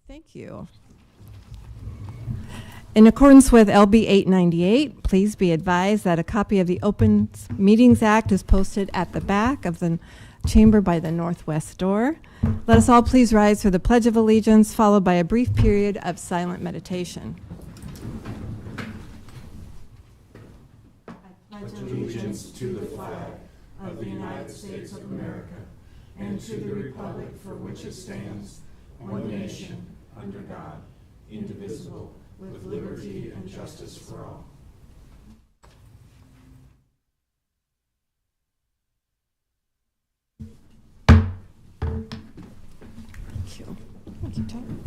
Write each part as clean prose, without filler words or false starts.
Thank you. In accordance with LB 898, please be advised that a copy of the Open Meetings Act is posted at the back of the chamber by the northwest door. Let us all please rise for the Pledge of Allegiance, followed by a brief period of silent meditation. I pledge allegiance to the flag of the United States of America and to the republic for which it stands, one nation, under God, indivisible, with liberty and justice for all. Thank you. Thank you, Tom.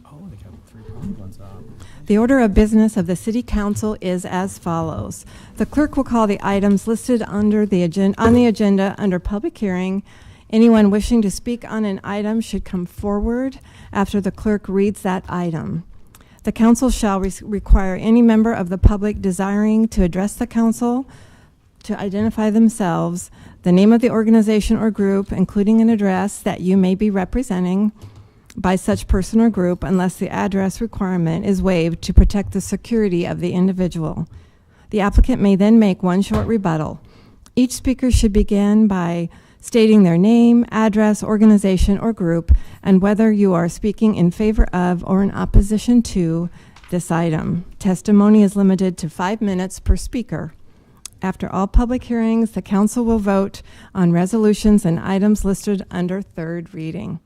Oh, they got 3 pound ones up. The order of business of the City Council is as follows. The clerk will call the items listed under the on the agenda under public hearing. Anyone wishing to speak on an item should come forward after the clerk reads that item. The council shall require any member of the public desiring to address the council to identify themselves, the name of the organization or group, including an address that you may be representing by such person or group, unless the address requirement is waived to protect the security of the individual. The applicant may then make one short rebuttal. Each speaker should begin by stating their name, address, organization, or group, and whether you are speaking in favor of or in opposition to this item. Testimony is limited to 5 minutes per speaker. After all public hearings, the council will vote on resolutions and items listed under third reading.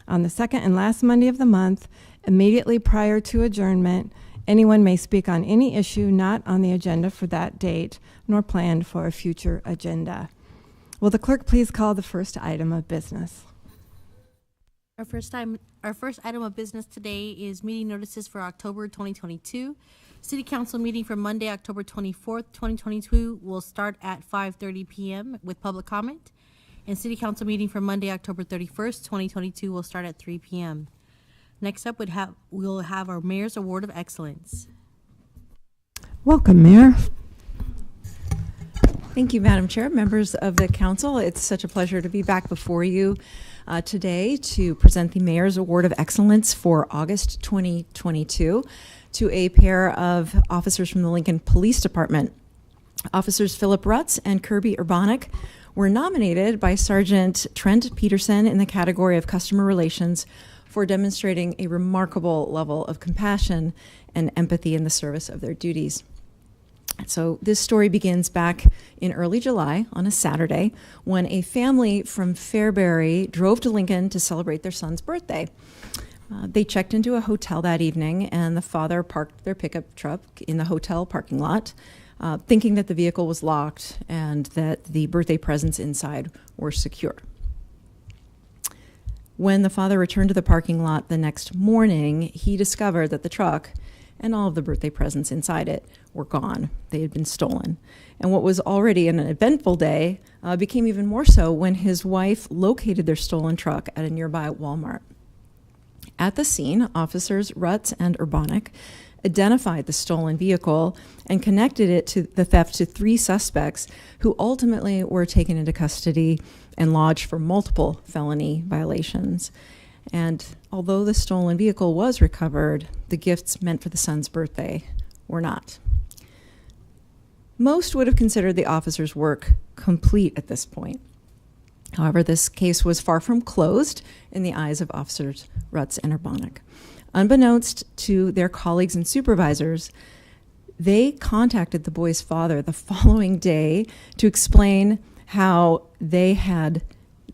On the second and last Monday of the month, immediately prior to adjournment, anyone may speak on any issue not on the agenda for that date, nor planned for a future agenda. Will the clerk please call the first item of business? Our first item of business today is meeting notices for October 2022. City Council meeting for Monday, October 24th, 2022 will start at 5:30 p.m. with public comment. And City Council meeting for Monday, October 31st, 2022 will start at 3 p.m. Next up, we'll have our Mayor's Award of Excellence. Welcome, Mayor. Thank you, Madam Chair, members of the council. It's such a pleasure to be back before you today to present the Mayor's Award of Excellence for August 2022 to a pair of officers from the Lincoln Police Department. Officers Philip Rutz and Kirby Urbanek were nominated by Sergeant Trent Peterson in the category of customer relations for demonstrating a remarkable level of compassion and empathy in the service of their duties. So this story begins back in early July on a Saturday when a family from Fairbury drove to Lincoln to celebrate their son's birthday. They checked into a hotel that evening, and the father parked their pickup truck in the hotel parking lot, thinking that the vehicle was locked and that the birthday presents inside were secure. When the father returned to the parking lot the next morning, he discovered that the truck and all of the birthday presents inside it were gone. They had been stolen. And what was already an eventful day became even more so when his wife located their stolen truck at a nearby Walmart. At the scene, officers Rutz and Urbanek identified the stolen vehicle and connected it to the theft to 3 suspects who ultimately were taken into custody and lodged for multiple felony violations. And although the stolen vehicle was recovered, the gifts meant for the son's birthday were not. Most would have considered the officers' work complete at this point. However, this case was far from closed in the eyes of officers Rutz and Urbanek. Unbeknownst to their colleagues and supervisors, they contacted the boy's father the following day to explain how they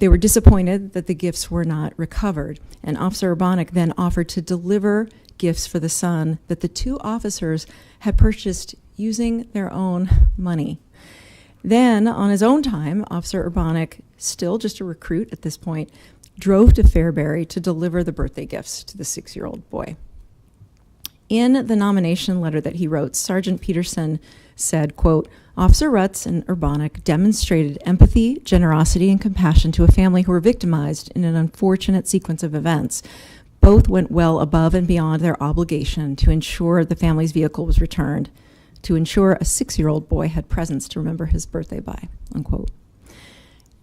were disappointed that the gifts were not recovered. And Officer Urbanek then offered to deliver gifts for the son that the 2 officers had purchased using their own money. Then, on his own time, Officer Urbanek, still just a recruit at this point, drove to Fairbury to deliver the birthday gifts to the 6-year-old boy. In the nomination letter that he wrote, Sergeant Peterson said, quote, Officer Rutz and Urbanek demonstrated empathy, generosity, and compassion to a family who were victimized in an unfortunate sequence of events. Both went well above and beyond their obligation to ensure the family's vehicle was returned, to ensure a 6-year-old boy had presents to remember his birthday by, unquote.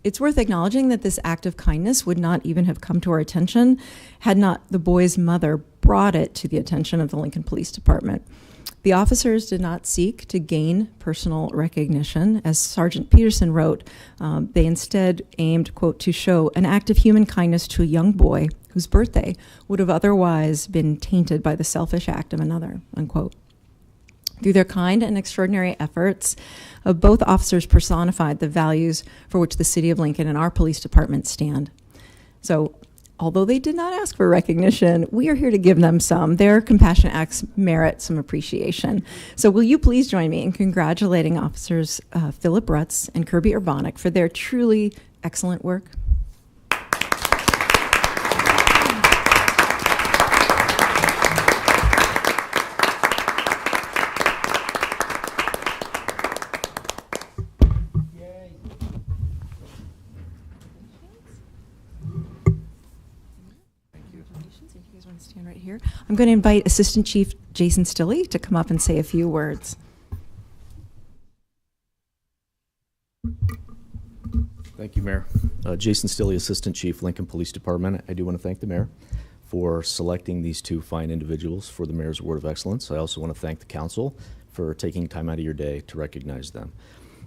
It's worth acknowledging that this act of kindness would not even have come to our attention had not the boy's mother brought it to the attention of the Lincoln Police Department. The officers did not seek to gain personal recognition. As Sergeant Peterson wrote, they instead aimed, quote, to show an act of human kindness to a young boy whose birthday would have otherwise been tainted by the selfish act of another, unquote. Through their kind and extraordinary efforts, both officers personified the values for which the City of Lincoln and our police department stand. So, although they did not ask for recognition, we are here to give them some. Their compassionate acts merit some appreciation. So will you please join me in congratulating Officers Philip Rutz and Kirby Urbanic for their truly excellent work? Stand right here. I'm going to invite Assistant Chief Jason Stilley to come up and say a few words. Thank you, Mayor. Jason Stilley, Assistant Chief, Lincoln Police Department. I do want to thank the Mayor for selecting these two fine individuals for the Mayor's Award of Excellence. I also want to thank the Council for taking time out of your day to recognize them.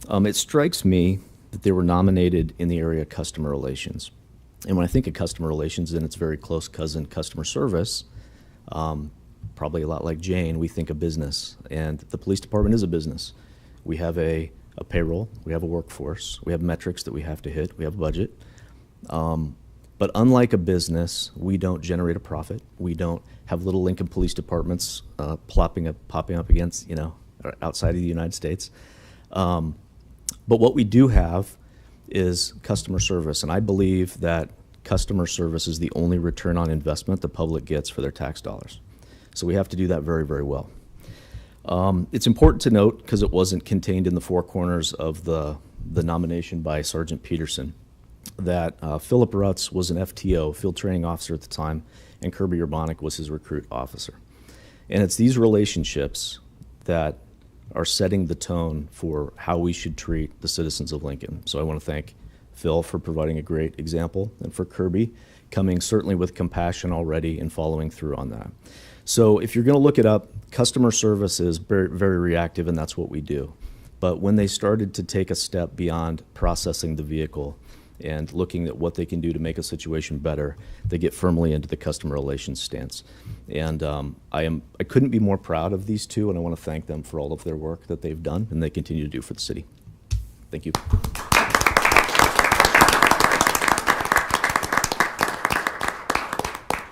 It strikes me that they were nominated in the area of customer relations. And when I think of customer relations and its very close cousin, customer service, probably a lot like Jane, we think of business. And the police department is a business. We have a payroll, we have a workforce, we have metrics that we have to hit, we have a budget. But unlike a business, we don't generate a profit. We don't have little Lincoln police departments popping up against, outside of the United States. But what we do have is customer service, and I believe that customer service is the only return on investment the public gets for their tax dollars. So we have to do that very, very well. It's important to note, because it wasn't contained in the four corners of the nomination by Sergeant Peterson, that Philip Rutz was an FTO, field training officer at the time, and Kirby Urbanic was his recruit officer. And it's these relationships that are setting the tone for how we should treat the citizens of Lincoln. So I want to thank Phil for providing a great example, and for Kirby coming certainly with compassion already and following through on that. So if you're going to look it up, customer service is very, very reactive, and that's what we do. But when they started to take a step beyond processing the vehicle and looking at what they can do to make a situation better, they get firmly into the customer relations stance. And I couldn't be more proud of these two, and I want to thank them for all of their work that they've done and they continue to do for the city. Thank you.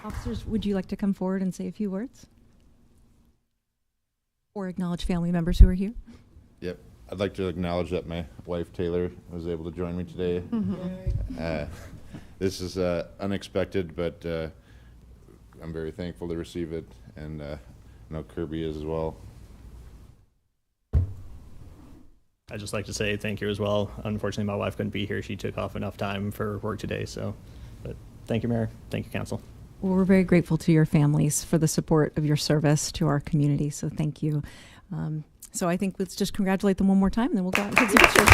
Officers, would you like to come forward and say a few words? Or acknowledge family members who are here? Yep. I'd like to acknowledge that my wife, Taylor, was able to join me today. This is unexpected, but I'm very thankful to receive it, and I know Kirby is as well. I'd just like to say thank you as well. Unfortunately, my wife couldn't be here. She took off enough time for work today. But thank you, Mayor. Thank you, Council. Well, we're very grateful to your families for the support of your service to our community, so thank you. So I think let's just congratulate them one more time, and then we'll go out and take some pictures.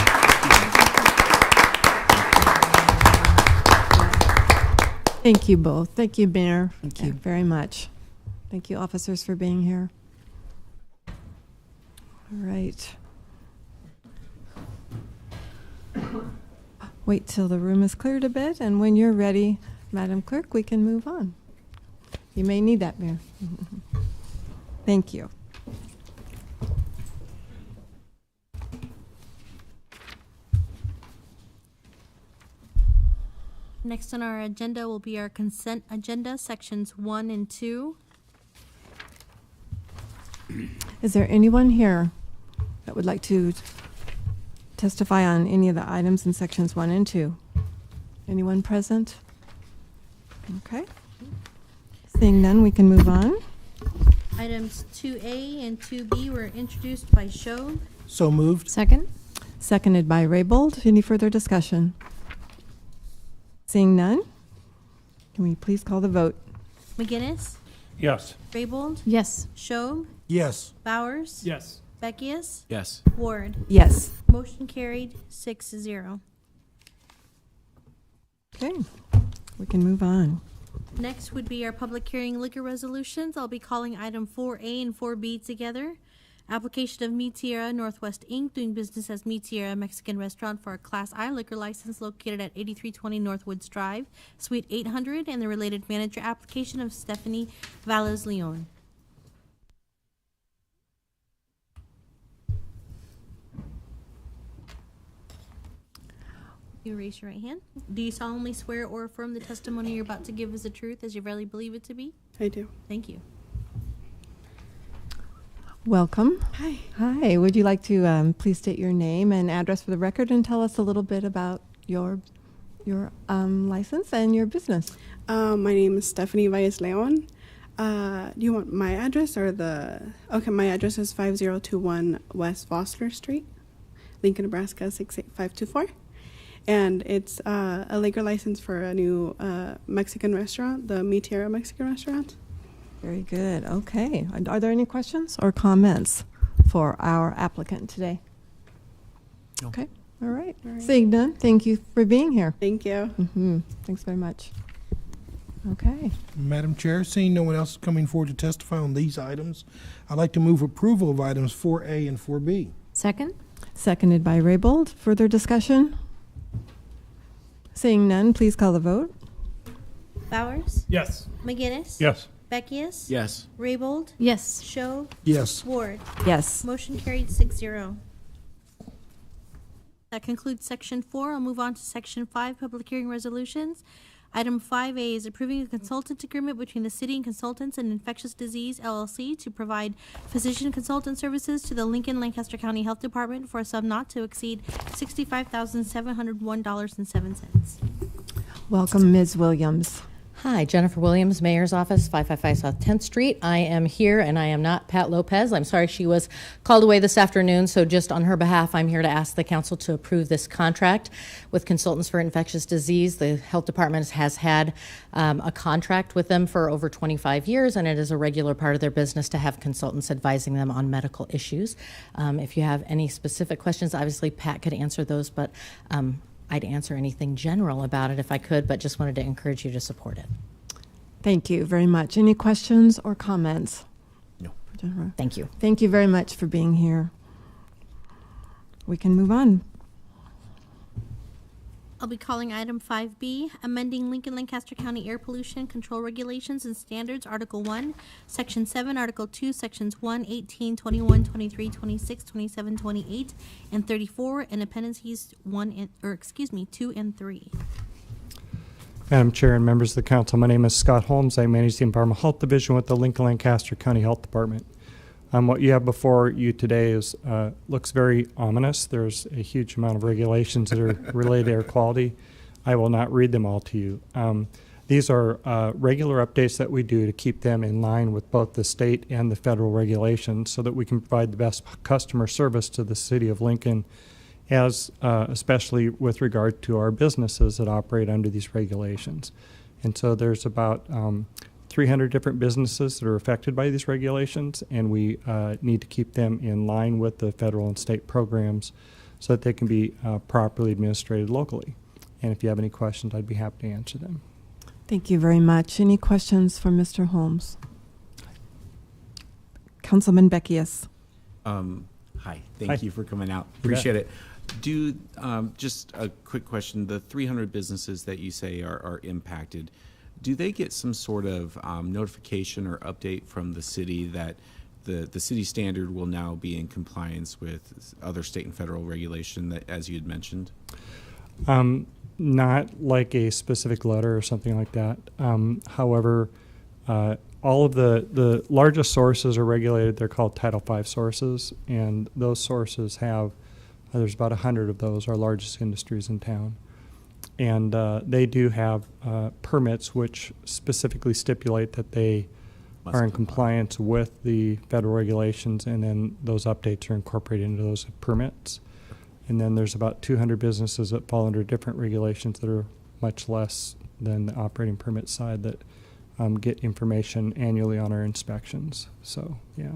Thank you both. Thank you, Mayor. Thank you. Very much. Thank you, officers, for being here. All right. Wait till the room is cleared a bit, and when you're ready, Madam Clerk, we can move on. You may need that, Mayor. Thank you. Next on our agenda will be our consent agenda, sections 1 and 2. Is there anyone here that would like to testify on any of the items in sections 1 and 2? Anyone present? Okay. Seeing none, we can move on. Items 2A and 2B were introduced by Schob. So moved. Second. Seconded by Raybold. Any further discussion? Seeing none, can we please call the vote? McGinnis, Yes. Raybold, Yes. Schob, Yes. Bowers, Yes. Beckius, Yes. Ward. Yes. Motion carried 6-0. Okay, we can move on. Next would be our public hearing liquor resolutions. I'll be calling item 4A and 4B together. Application of Mi Tierra Northwest Inc., doing business as Mi Tierra Mexican Restaurant for a Class I liquor license located at 8320 Northwoods Drive, Suite 800, and the related manager application of Stephanie Valles Leon. You raise your right hand. Do you solemnly swear or affirm the testimony you're about to give is the truth as you verily believe it to be? I do. Thank you. Welcome. Hi. Hi, would you like to please state your name and address for the record and tell us a little bit about your license and your business? My name is Stephanie Valles Leon. Do you want my address or the... Okay, my address is 5021 West Vossler Street, Lincoln, Nebraska 68524. And it's a liquor license for a new Mexican restaurant, the Mi Tierra Mexican Restaurant. Very good. Okay. Are there any questions or comments for our applicant today? No. Okay. All right. All right. Seeing none, thank you for being here. Thank you. Thanks very much. Okay. Madam Chair, seeing no one else coming forward to testify on these items, I'd like to move approval of items 4A and 4B. Second? Seconded by Raybold. Further discussion? Seeing none, please call the vote. Bowers? Yes. McGinnis? Yes. Beckius? Yes. Raybold? Yes. Schob? Yes. Ward? Yes. Motion carried 6-0. That concludes section 4. I'll move on to section 5, public hearing resolutions. Item 5A is approving a consultant agreement between the city and Consultants and Infectious Disease LLC to provide physician consultant services to the Lincoln Lancaster County Health Department for a sum not to exceed $65,701.07. Welcome, Ms. Williams. Hi, Jennifer Williams, Mayor's Office, 555 South 10th Street. I am here, and I am not Pat Lopez. I'm sorry she was called away this afternoon, so just on her behalf, I'm here to ask the council to approve this contract with Consultants for Infectious Disease. The health department has had a contract with them for over 25 years, and it is a regular part of their business to have consultants advising them on medical issues. If you have any specific questions, obviously Pat could answer those, but I'd answer anything general about it if I could, but just wanted to encourage you to support it. Thank you very much. Any questions or comments? No. Jennifer? Thank you. Thank you very much for being here. We can move on. I'll be calling item 5B, amending Lincoln Lancaster County Air Pollution Control Regulations and Standards, Article 1, Section 7, Article 2, Sections 1, 18, 21, 23, 26, 27, 28, and 34, and appendices 2 and 3. Madam Chair and members of the council, my name is Scott Holmes. I manage the Environmental Health Division with the Lincoln Lancaster County Health Department. What you have before you today is looks very ominous. There's a huge amount of regulations that are related to air quality. I will not read them all to you. These are regular updates that we do to keep them in line with both the state and the federal regulations so that we can provide the best customer service to the city of Lincoln, as especially with regard to our businesses that operate under these regulations. And so there's about 300 different businesses that are affected by these regulations, and we need to keep them in line with the federal and state programs so that they can be properly administrated locally. And if you have any questions, I'd be happy to answer them. Thank you very much. Any questions for Mr. Holmes? Councilman Beckius. Hi, thank Hi. you for coming out. You bet. Appreciate it. Just a quick question. The 300 businesses that you say are impacted, do they get some sort of notification or update from the city that the city standard will now be in compliance with other state and federal regulation that, as you had mentioned? Not like a specific letter or something like that. However, all of the largest sources are regulated. They're called Title V sources, and those sources have, there's about 100 of those, our largest industries in town. And they do have permits which specifically stipulate that they are in compliance with the federal regulations, and then those updates are incorporated into those permits. And then there's about 200 businesses that fall under different regulations that are much less than the operating permit side that get information annually on our inspections. So, yeah.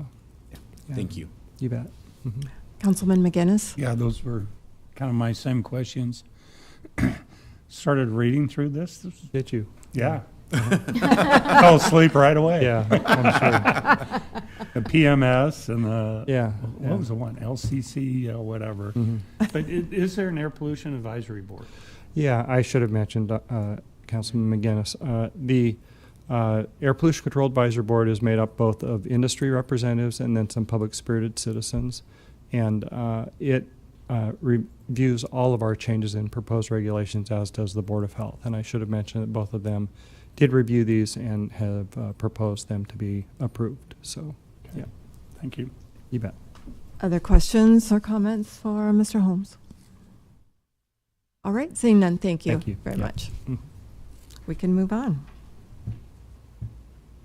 Thank you. You bet. Mm-hmm. Councilman McGinnis. Yeah, those were kind of my same questions. started reading through this. Did you? Yeah. Fell asleep right away. Yeah, I'm sure. The PMS and the, Yeah. what was the one? LCC, whatever. Mhm. But is there an air pollution advisory board? Yeah, I should have mentioned, Councilman McGinnis. The Air Pollution Control Advisory Board is made up both of industry representatives and then some public-spirited citizens. And it reviews all of our changes in proposed regulations, as does the Board of Health. And I should have mentioned that both of them did review these and have proposed them to be approved. So, yeah, Thank you. you bet. Other questions or comments for Mr. Holmes? All right, seeing none, thank you, Thank you. very Yeah. much. Mhm. We can move on.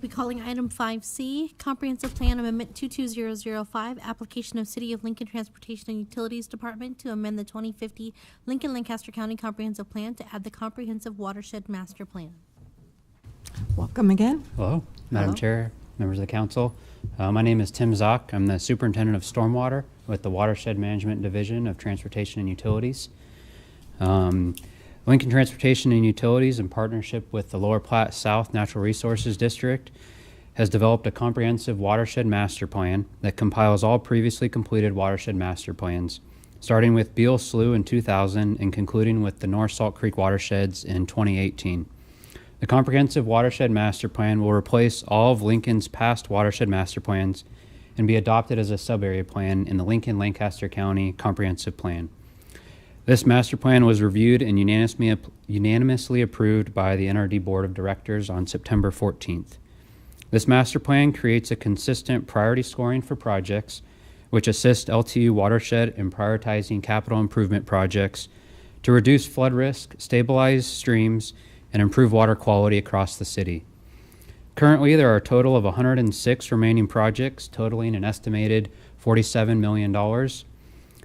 We calling item 5C, Comprehensive Plan Amendment 22005, application of City of Lincoln Transportation and Utilities Department to amend the 2050 Lincoln-Lancaster County Comprehensive Plan to add the Comprehensive Watershed Master Plan. Welcome again. Hello, Madam Hello. Chair, members of the council. My name is Tim Zock. I'm the Superintendent of Stormwater with the Watershed Management Division of Transportation and Utilities. Lincoln Transportation and Utilities, in partnership with the Lower Platte South Natural Resources District, has developed a comprehensive watershed master plan that compiles all previously completed watershed master plans, starting with Beale Slough in 2000 and concluding with the North Salt Creek watersheds in 2018. The comprehensive watershed master plan will replace all of Lincoln's past watershed master plans and be adopted as a sub-area plan in the Lincoln-Lancaster County Comprehensive Plan. This master plan was reviewed and unanimously approved by the NRD Board of Directors on September 14th. This master plan creates a consistent priority scoring for projects, which assist LTU Watershed in prioritizing capital improvement projects to reduce flood risk, stabilize streams, and improve water quality across the city. Currently, there are a total of 106 remaining projects totaling an estimated $47 million.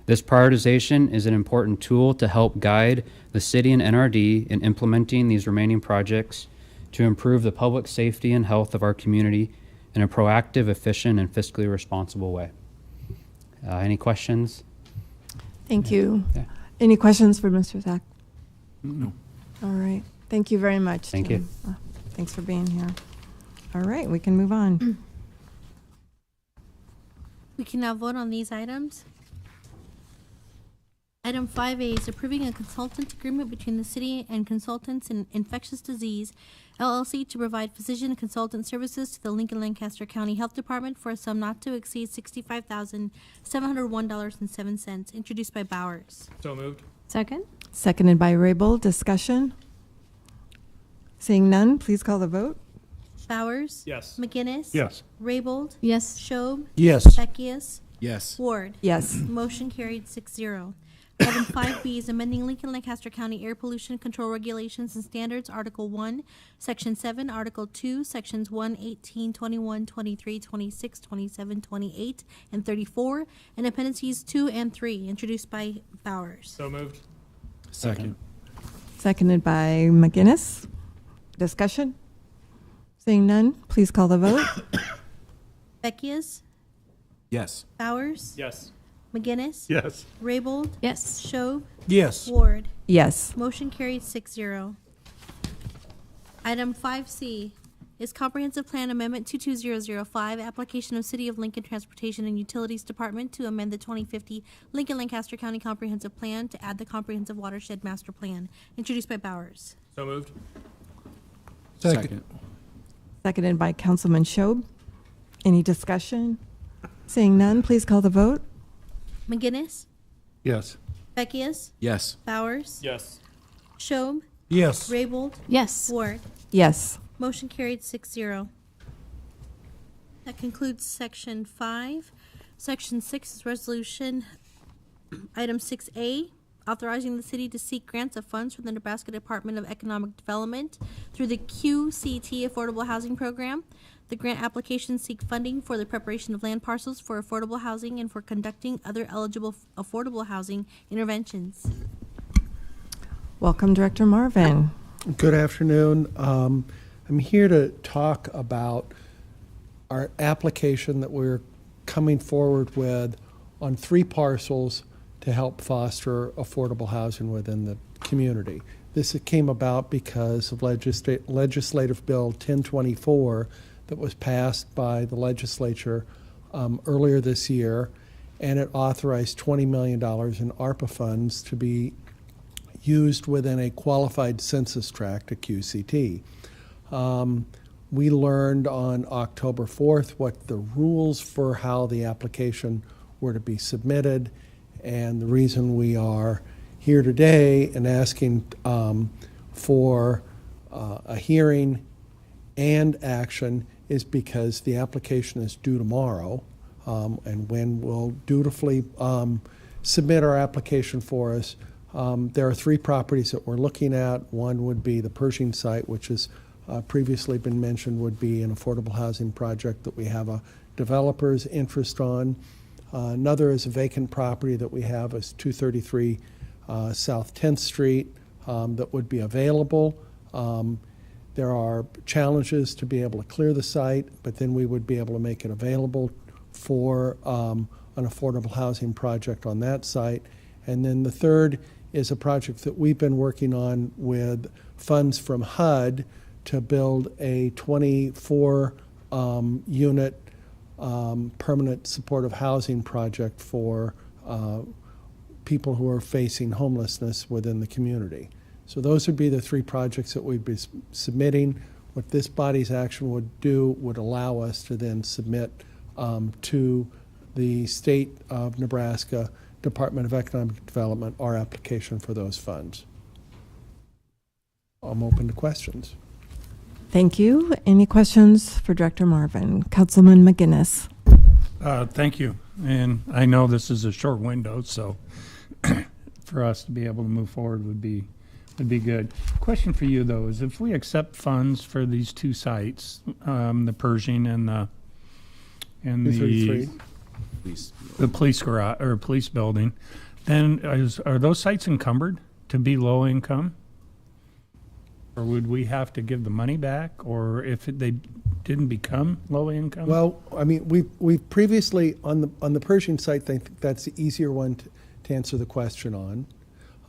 This prioritization is an important tool to help guide the city and NRD in implementing these remaining projects to improve the public safety and health of our community in a proactive, efficient, and fiscally responsible way. Any questions? Thank you. Yeah. Any questions for Mr. Zach? No. All right, thank you very much. Thank Tim. Thanks for being here. All right, we can move on. We can now vote on these items. Item 5A is approving a consultant agreement between the city and Consultants in Infectious Disease, LLC, to provide physician and consultant services to the Lincoln-Lancaster County Health Department for a sum not to exceed $65,701.07, introduced by Bowers. So moved. Second. Seconded by Rabel. Discussion? Seeing none, please call the vote. Bowers? Yes. McGinnis? Yes. Raybold? Yes. Schob? Yes. Beckius? Yes. Ward? Yes. Motion carried 6-0. Item 5B is amending Lincoln-Lancaster County Air Pollution Control Regulations and Standards, Article 1, Section 7, Article 2, Sections 1, 18, 21, 23, 26, 27, 28, and 34, and Appendices 2 and 3, introduced by Bowers. So moved. Second. Seconded by McGinnis. Discussion? Seeing none, please call the vote. Beckius? Yes. Bowers? Yes. McGinnis? Yes. Raybold? Yes. Schob? Yes. Ward? Yes. Motion carried 6-0. Item 5C is Comprehensive Plan Amendment 22005, application of City of Lincoln Transportation and Utilities Department to amend the 2050 Lincoln-Lancaster County Comprehensive Plan to add the Comprehensive Watershed Master Plan, introduced by Bowers. So moved. Second. Seconded by Councilman Schob. Any discussion? Seeing none, please call the vote. McGinnis? Yes. Beckius? Yes. Bowers? Yes. Schob? Yes. Raybold? Yes. Ward? Yes. Motion carried 6-0. That concludes Section 5. Section 6 is Resolution Item 6A, authorizing the city to seek grants of funds from the Nebraska Department of Economic Development through the QCT Affordable Housing Program. The grant applications seek funding for the preparation of land parcels for affordable housing and for conducting other eligible affordable housing interventions. Welcome, Director Marvin. Good afternoon. I'm here to talk about our application that we're coming forward with on 3 parcels to help foster affordable housing within the community. This came about because of legislative bill 1024 that was passed by the legislature earlier this year, and it authorized $20 million in ARPA funds to be used within a qualified census tract, a QCT. We learned on October 4th what the rules for how the application were to be submitted, and the reason we are here today and asking for a hearing and action is because the application is due tomorrow, and when we'll dutifully submit our application for us. There are 3 properties that we're looking at. One would be the Pershing site, which has previously been mentioned, would be an affordable housing project that we have a developer's interest on. Another is a vacant property that we have is 233 South 10th Street that would be available. There are challenges to be able to clear the site, but then we would be able to make it available for an affordable housing project on that site. And then the third is a project that we've been working on with funds from HUD to build a 24 unit permanent supportive housing project for people who are facing homelessness within the community. So those would be the 3 projects that we'd be submitting. What this body's action would do would allow us to then submit to the state of Nebraska Department of Economic Development our application for those funds. I'm open to questions. Thank you. Any questions for Director Marvin? Councilman McGinnis. Thank you. And I know this is a short window, so for us to be able to move forward would be good. Question for you though is if we accept funds for these 2 sites, the Pershing and the police garage or police building, then are those sites encumbered to be low income? Or would we have to give the money back, or if they didn't become low income? Well, I mean, we've previously on the Pershing site, I think that's the easier one to answer the question on.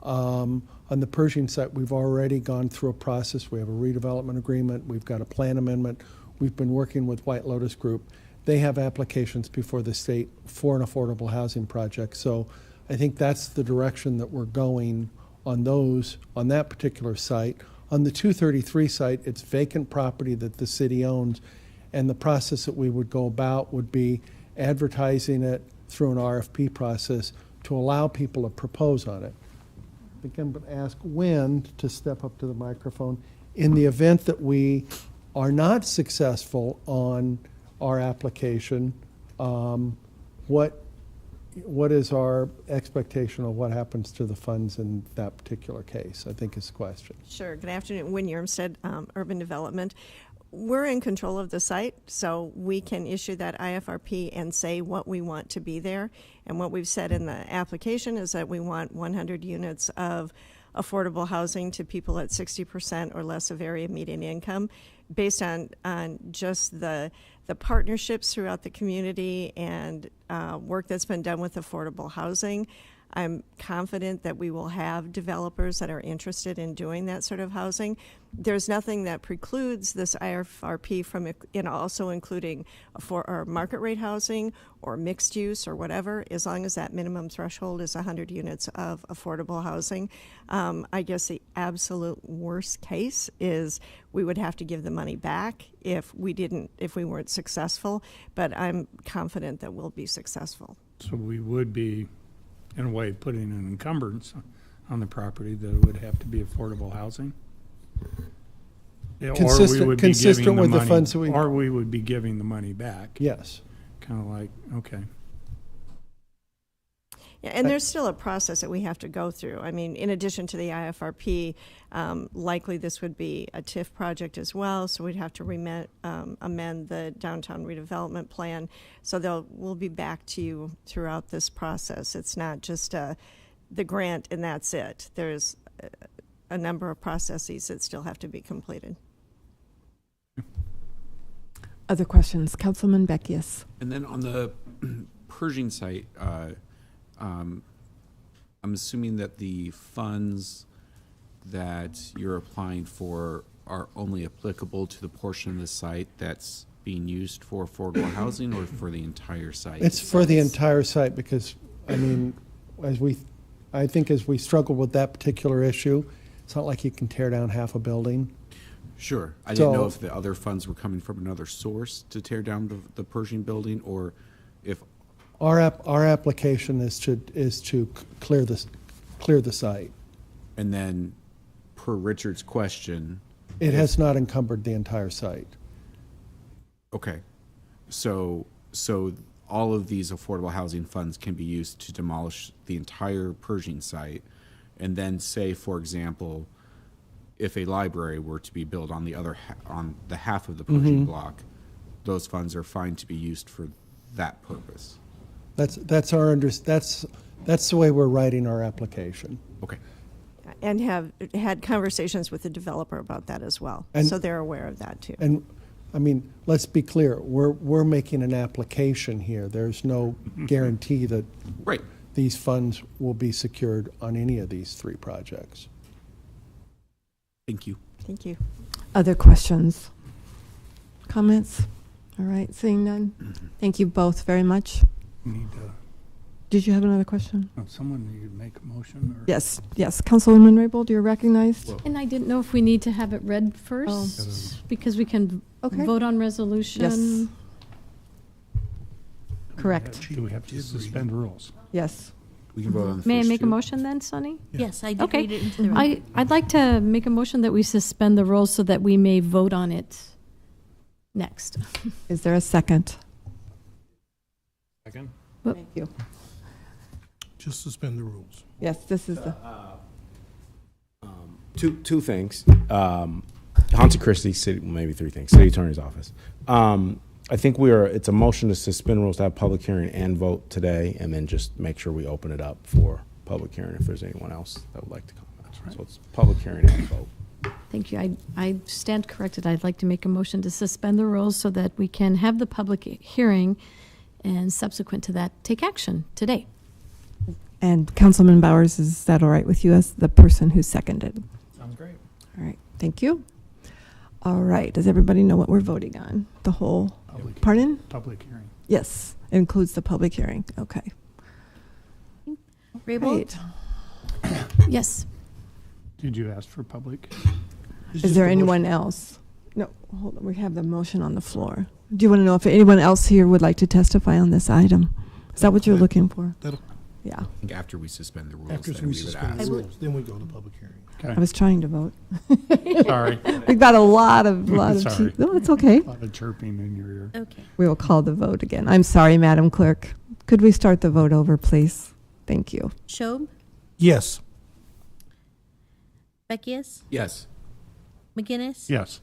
On the Pershing site, we've already gone through a process. We have a redevelopment agreement. We've got a plan amendment. We've been working with White Lotus Group. They have applications before the state for an affordable housing project. So I think that's the direction that we're going on that particular site. On the 233 site, it's vacant property that the city owns, and the process that we would go about would be advertising it through an RFP process to allow people to propose on it. I think I'm going to ask Wynn to step up to the microphone. In the event that we are not successful on our application, what is our expectation of what happens to the funds in that particular case, I think is the question. Sure. Good afternoon. Wynn Yermstead, Urban Development. We're in control of the site, so we can issue that IFRP and say what we want to be there. And what we've said in the application is that we want 100 units of affordable housing to people at 60% or less of area median income, based on just the partnerships throughout the community and work that's been done with affordable housing. I'm confident that we will have developers that are interested in doing that sort of housing. There's nothing that precludes this IFRP from also including or market rate housing or mixed use or whatever, as long as that minimum threshold is 100 units of affordable housing. I guess the absolute worst case is we would have to give the money back if we weren't successful, but I'm confident that we'll be successful. So we would be, in a way, putting an encumbrance on the property that it would have to be affordable housing? Consistent with the funds that or we would be giving the money back. Yes. Kind of like, okay. Yeah, and there's still a process that we have to go through. I mean, in addition to the IFRP, likely this would be a TIF project as well, so we'd have to amend the downtown redevelopment plan. So we'll be back to you throughout this process. It's not just the grant and that's it. There's a number of processes that still have to be completed. Other questions? Councilman Beckius. And then on the Pershing site, I'm assuming that the funds that you're applying for are only applicable to the portion of the site that's being used for affordable housing, or for the entire site? It's for the entire site because, I mean, I think as we struggle with that particular issue, it's not like you can tear down half a building. Sure. I didn't know So- if the other funds were coming from another source to tear down the Pershing building, or if, Our application is to clear the site. and then per Richard's question. It has not encumbered the entire site. Okay. So all of these affordable housing funds can be used to demolish the entire Pershing site, and then say, for example, if a library were to be built on on the half of the Pershing block, those funds are fine to be used for that purpose. That's the way we're writing our application. Okay. And have had conversations with the developer about that as well. And- So they're aware of that too. And, I mean, let's be clear, we're making an application here. There's no guarantee that Right. these funds will be secured on any of these three projects. Thank you. Thank you. Other questions? Comments? All right, seeing none. Thank you both very much. Need to, Did you have another question? someone need to make a motion, or? Yes, Councilwoman Raybold, you're recognized. And I didn't know if we need to have it read first, because we can Okay. vote on resolution. Yes. Correct. Do we have to suspend rules? Yes. We can vote on the May I first make a two. motion then, Sonny? Yes, I did Okay. read it into the record. I'd like to make a motion that we suspend the rules so that we may vote on it next. Is there a second? Second? Thank you. Just suspend the rules. Yes, this is the, Two things. Haunted Christie, city, maybe three things. City Attorney's Office. I think it's a motion to suspend rules to have public hearing and vote today, and then just make sure we open it up for public hearing if there's anyone else that would like to comment. So it's public hearing and vote. Thank you. I stand corrected. I'd like to make a motion to suspend the rules so that we can have the public hearing and subsequent to that, take action today. and Councilman Bowers, is that all right with you as the person who seconded? Sounds great. All right, thank you. All right, does everybody know what we're voting on? The whole, pardon? Public hearing. Yes, it includes the public hearing, okay. Raybold? Great. Yes. Did you ask for public? Is there anyone else? No, hold on, we have the motion on the floor. Do you want to know if anyone else here would like to testify on this item? Is that what you're looking for? Yeah, I think after we suspend the rules, After then we we would suspend the ask. rules, then we go to public hearing. I was trying to vote. Sorry. We've got a lot of Sorry. no, it's okay. A lot of chirping in your ear. Okay. We will call the vote again. I'm sorry, Madam Clerk. Could we start the vote over, please? Thank you. Schob, Yes. Beckius, Yes. McGinnis, Yes.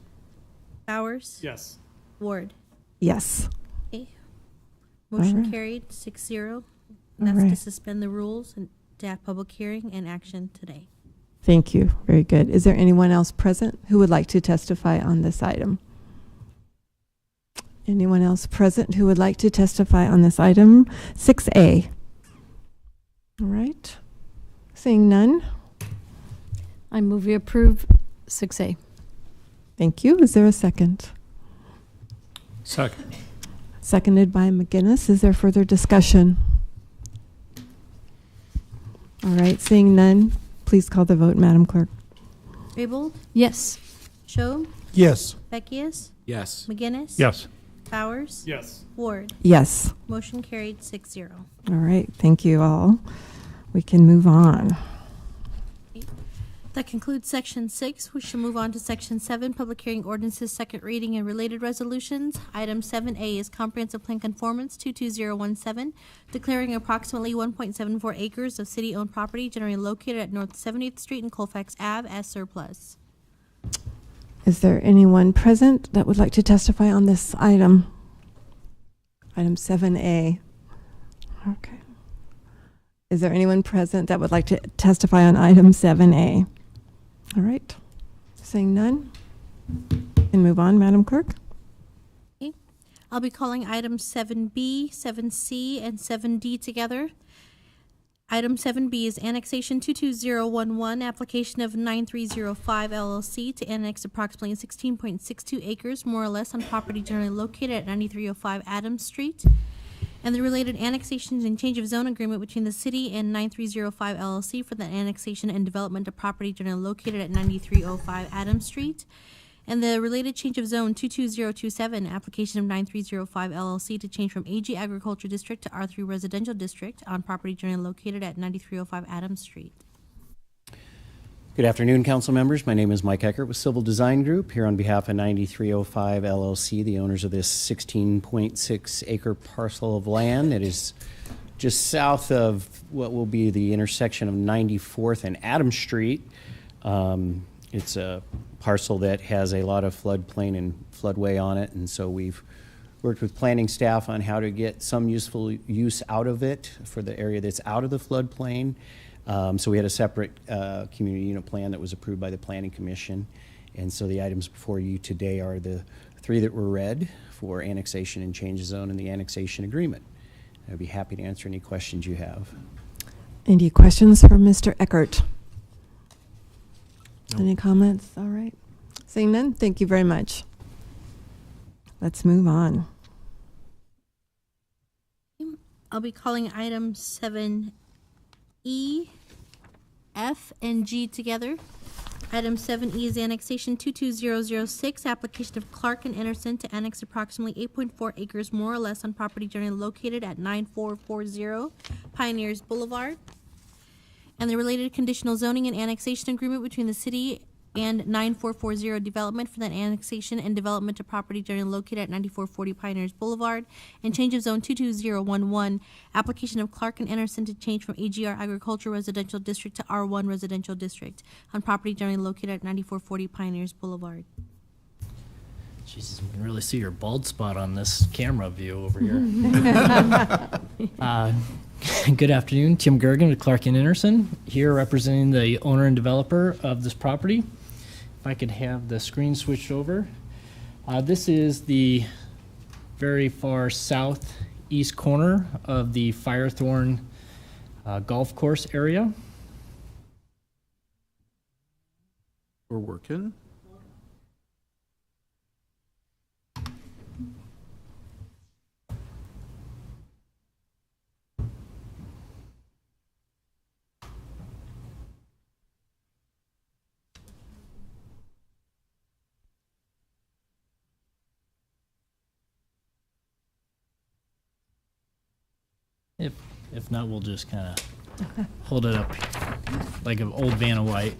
Bowers, Yes. Ward. Yes. Okay. Motion right. carried 6-0. All That's to right. suspend the rules and to have public hearing and action today. Thank you. Very good. Is there anyone else present who would like to testify on this item? Anyone else present who would like to testify on this item? 6A. All right. Seeing none. I move we approve 6A. Thank you. Is there a second? Second. Seconded by McGinnis. Is there further discussion? All right. Seeing none, please call the vote, Madam Clerk. Raybold, Yes. Schob, Yes. Beckius, Yes. McGinnis. Yes. Bowers. Yes. Ward. Yes. Motion carried 6-0. All right. Thank you all. We can move on. That concludes section 6. We should move on to section 7, public hearing ordinances, second reading and related resolutions. Item 7A is comprehensive plan conformance 22017, declaring approximately 1.74 acres of city-owned property generally located at North 70th Street and Colfax Ave as surplus. Is there anyone present that would like to testify on this item? Item 7A. Okay. Is there anyone present that would like to testify on item 7A? All right. Seeing none, and move on, Madam Clerk. Okay. I'll be calling items 7B, 7C, and 7D together. Item 7B is annexation 22011, application of 9305 LLC to annex approximately 16.62 acres, more or less, on property generally located at 9305 Adams Street, and the related annexations and change of zone agreement between the city and 9305 LLC for the annexation and development of property generally located at 9305 Adams Street, and the related change of zone 22027, application of 9305 LLC to change from AG Agriculture District to R3 Residential District on property generally located at 9305 Adams Street. Good afternoon, council members. My name is Mike Eckert with Civil Design Group, here on behalf of 9305 LLC, the owners of this 16.6 acre parcel of land. It is just south of what will be the intersection of 94th and Adams Street. It's a parcel that has a lot of floodplain and floodway on it, and so we've worked with planning staff on how to get some useful use out of it for the area that's out of the floodplain. So we had a separate community unit plan that was approved by the Planning Commission, and so the items before you today are the three that were read for annexation and change of zone and the annexation agreement. I'd be happy to answer any questions you have. Any questions for Mr. Eckert? Any comments? All right. Seeing none, thank you very much. Let's move on. I'll be calling items 7E, F, and G together. Item 7E is annexation 22006, application of Clark and Anderson to annex approximately 8.4 acres, more or less, on property generally located at 9440 Pioneers Boulevard, and the related conditional zoning and annexation agreement between the city and 9440 Development for that annexation and development of property generally located at 9440 Pioneers Boulevard, and change of zone 22011, application of Clark and Anderson to change from AGR Agriculture Residential District to R1 Residential District on property generally located at 9440 Pioneers Boulevard. Jesus, you can really see your bald spot on this camera view over here. Good afternoon, Tim Gergen with Clark and Anderson, here representing the owner and developer of this property. If I could have the screen switched over. This is the very far southeast corner of the Firethorn golf course area. We're working. If not, we'll just kind of hold it up like an old Vanna White.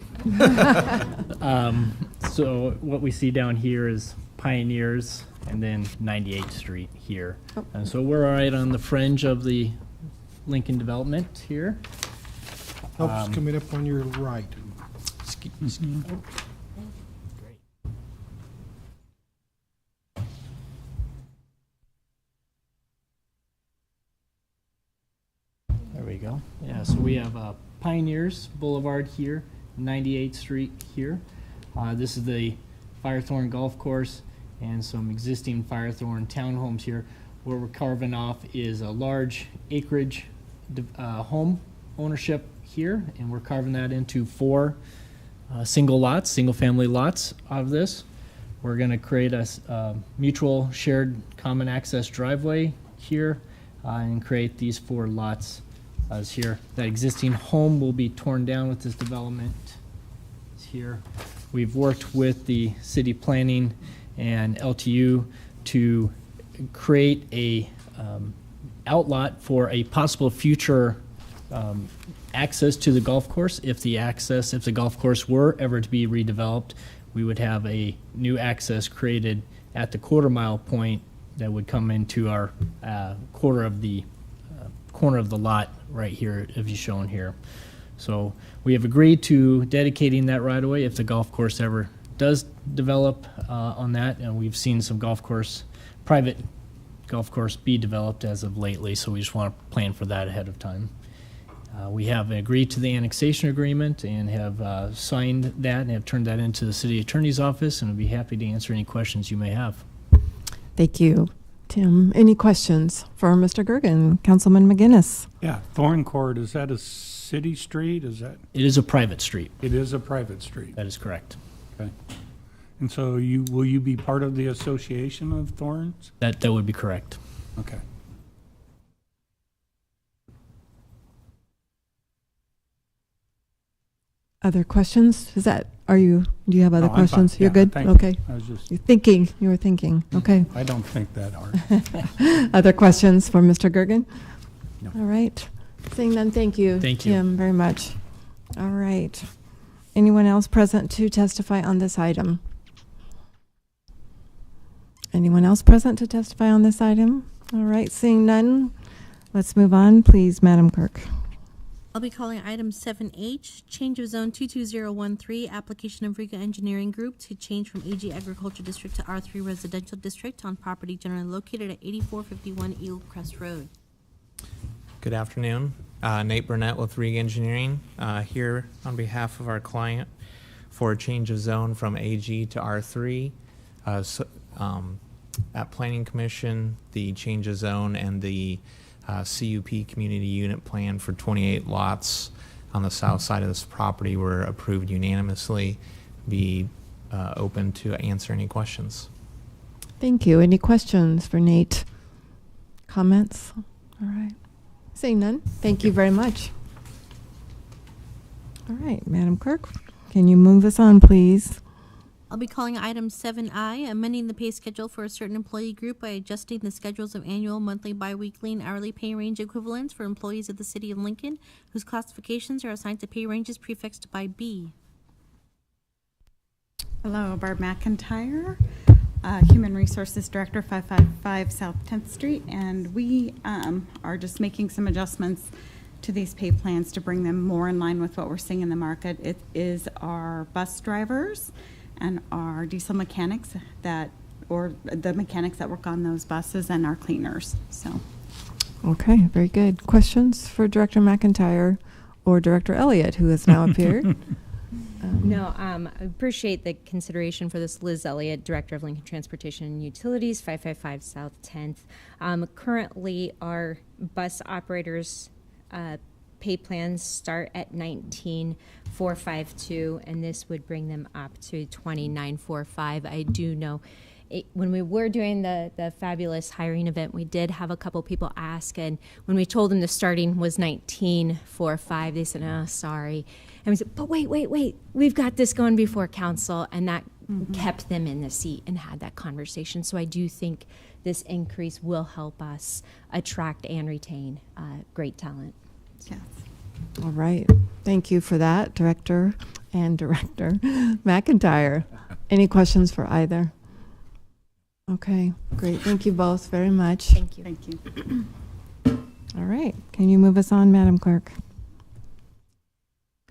So what we see down here is Pioneers and then 98th Street here. Oh. And so we're right on the fringe of the Lincoln development here. Helps coming up on your right. Excuse me. There we go. Yeah, so we have Pioneers Boulevard here, 98th Street here. This is the Firethorn Golf Course and some existing Firethorn townhomes here. What we're carving off is a large acreage home ownership here, and we're carving that into 4 single family lots of this. We're going to create a mutual shared common access driveway here and create these 4 lots as here. That existing home will be torn down with this development. It's here. We've worked with the city planning and LTU to create a outlot for a possible future access to the golf course. If the golf course were ever to be redeveloped, we would have a new access created at the quarter-mile point that would come into our corner of the lot right here, as you shown here. So we have agreed to dedicating that right away if the golf course ever does develop on that, and we've seen some private golf course be developed as of lately, so we just want to plan for that ahead of time. We have agreed to the annexation agreement and have signed that and have turned that into the city attorney's office, and I'll be happy to answer any questions you may have. Thank you, Tim. Any questions for Mr. Gergen? Councilman McGinnis? Yeah, Thorn Court, is that a city street? Is that? It is a private street. It is a private street. That is correct. Okay. And so will you be part of the association of Thorns? That would be correct. Okay. Other questions? Do you have other No, I'm fine. questions? You're Yeah, good? thank you. Okay. I was just- You were thinking. Okay. I don't think that hard. Other questions for Mr. Gergen? No. All right. Seeing none, thank you. Thank you. Tim, very much. All right. Anyone else present to testify on this item? Anyone else present to testify on this item? All right. Seeing none, let's move on, please, Madam Clerk. I'll be calling item 7H, change of zone 22013, application of Riga Engineering Group to change from AG Agriculture District to R3 Residential District on property generally located at 8451 Eagle Crest Road. Good afternoon. Nate Burnett with Riga Engineering, here on behalf of our client for a change of zone from AG to R3. At Planning Commission, the change of zone and the CUP community unit plan for 28 lots on the south side of this property were approved unanimously. Be open to answer any questions. Thank you. Any questions for Nate? Comments? All right. Seeing none, thank you very much. All right, Madam Clerk, can you move us on, please? I'll be calling item 7I, amending the pay schedule for a certain employee group by adjusting the schedules of annual, monthly, biweekly, and hourly pay range equivalents for employees of the City of Lincoln whose classifications are assigned to pay ranges prefixed by B. Hello, Barb McIntyre, Human Resources Director, 555 South 10th Street, and we are just making some adjustments to these pay plans to bring them more in line with what we're seeing in the market. It is our bus drivers and our diesel mechanics or the mechanics that work on those buses, and our cleaners. So, Okay, very good. Questions for Director McIntyre or Director Elliott, who has now appeared? No, I appreciate the consideration for this. Liz Elliott, Director of Lincoln Transportation and Utilities, 555 South 10th. Currently, our bus operators' pay plans start at $19,452, and this would bring them up to $29,455. I do know when we were doing the fabulous hiring event, we did have a couple people ask, and when we told them the starting was $19,455, they said, "Oh, sorry." And we said, "But wait, we've got this going before council," and that kept them in the seat and had that conversation. So I do think this increase will help us attract and retain great talent. yes. All right. Thank you for that, Director and Director McIntyre. Any questions for either? Okay, great. Thank you both very much. Thank you. Thank you. All right. Can you move us on, Madam Clerk?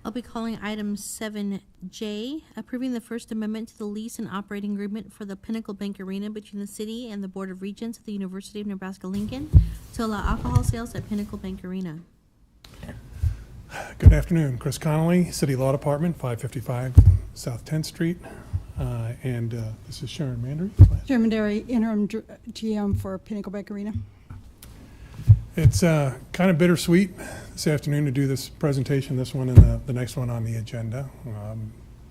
I'll be calling item 7J, approving the First Amendment to the lease and operating agreement for the Pinnacle Bank Arena between the city and the Board of Regents of the University of Nebraska-Lincoln to allow alcohol sales at Pinnacle Bank Arena. Good afternoon. Chris Connolly, City Law Department, 555 South 10th Street. And this is Sharon Mandry. Chairman Derry, interim GM for Pinnacle Bank Arena. It's kind of bittersweet this afternoon to do this presentation, this one and the next one on the agenda,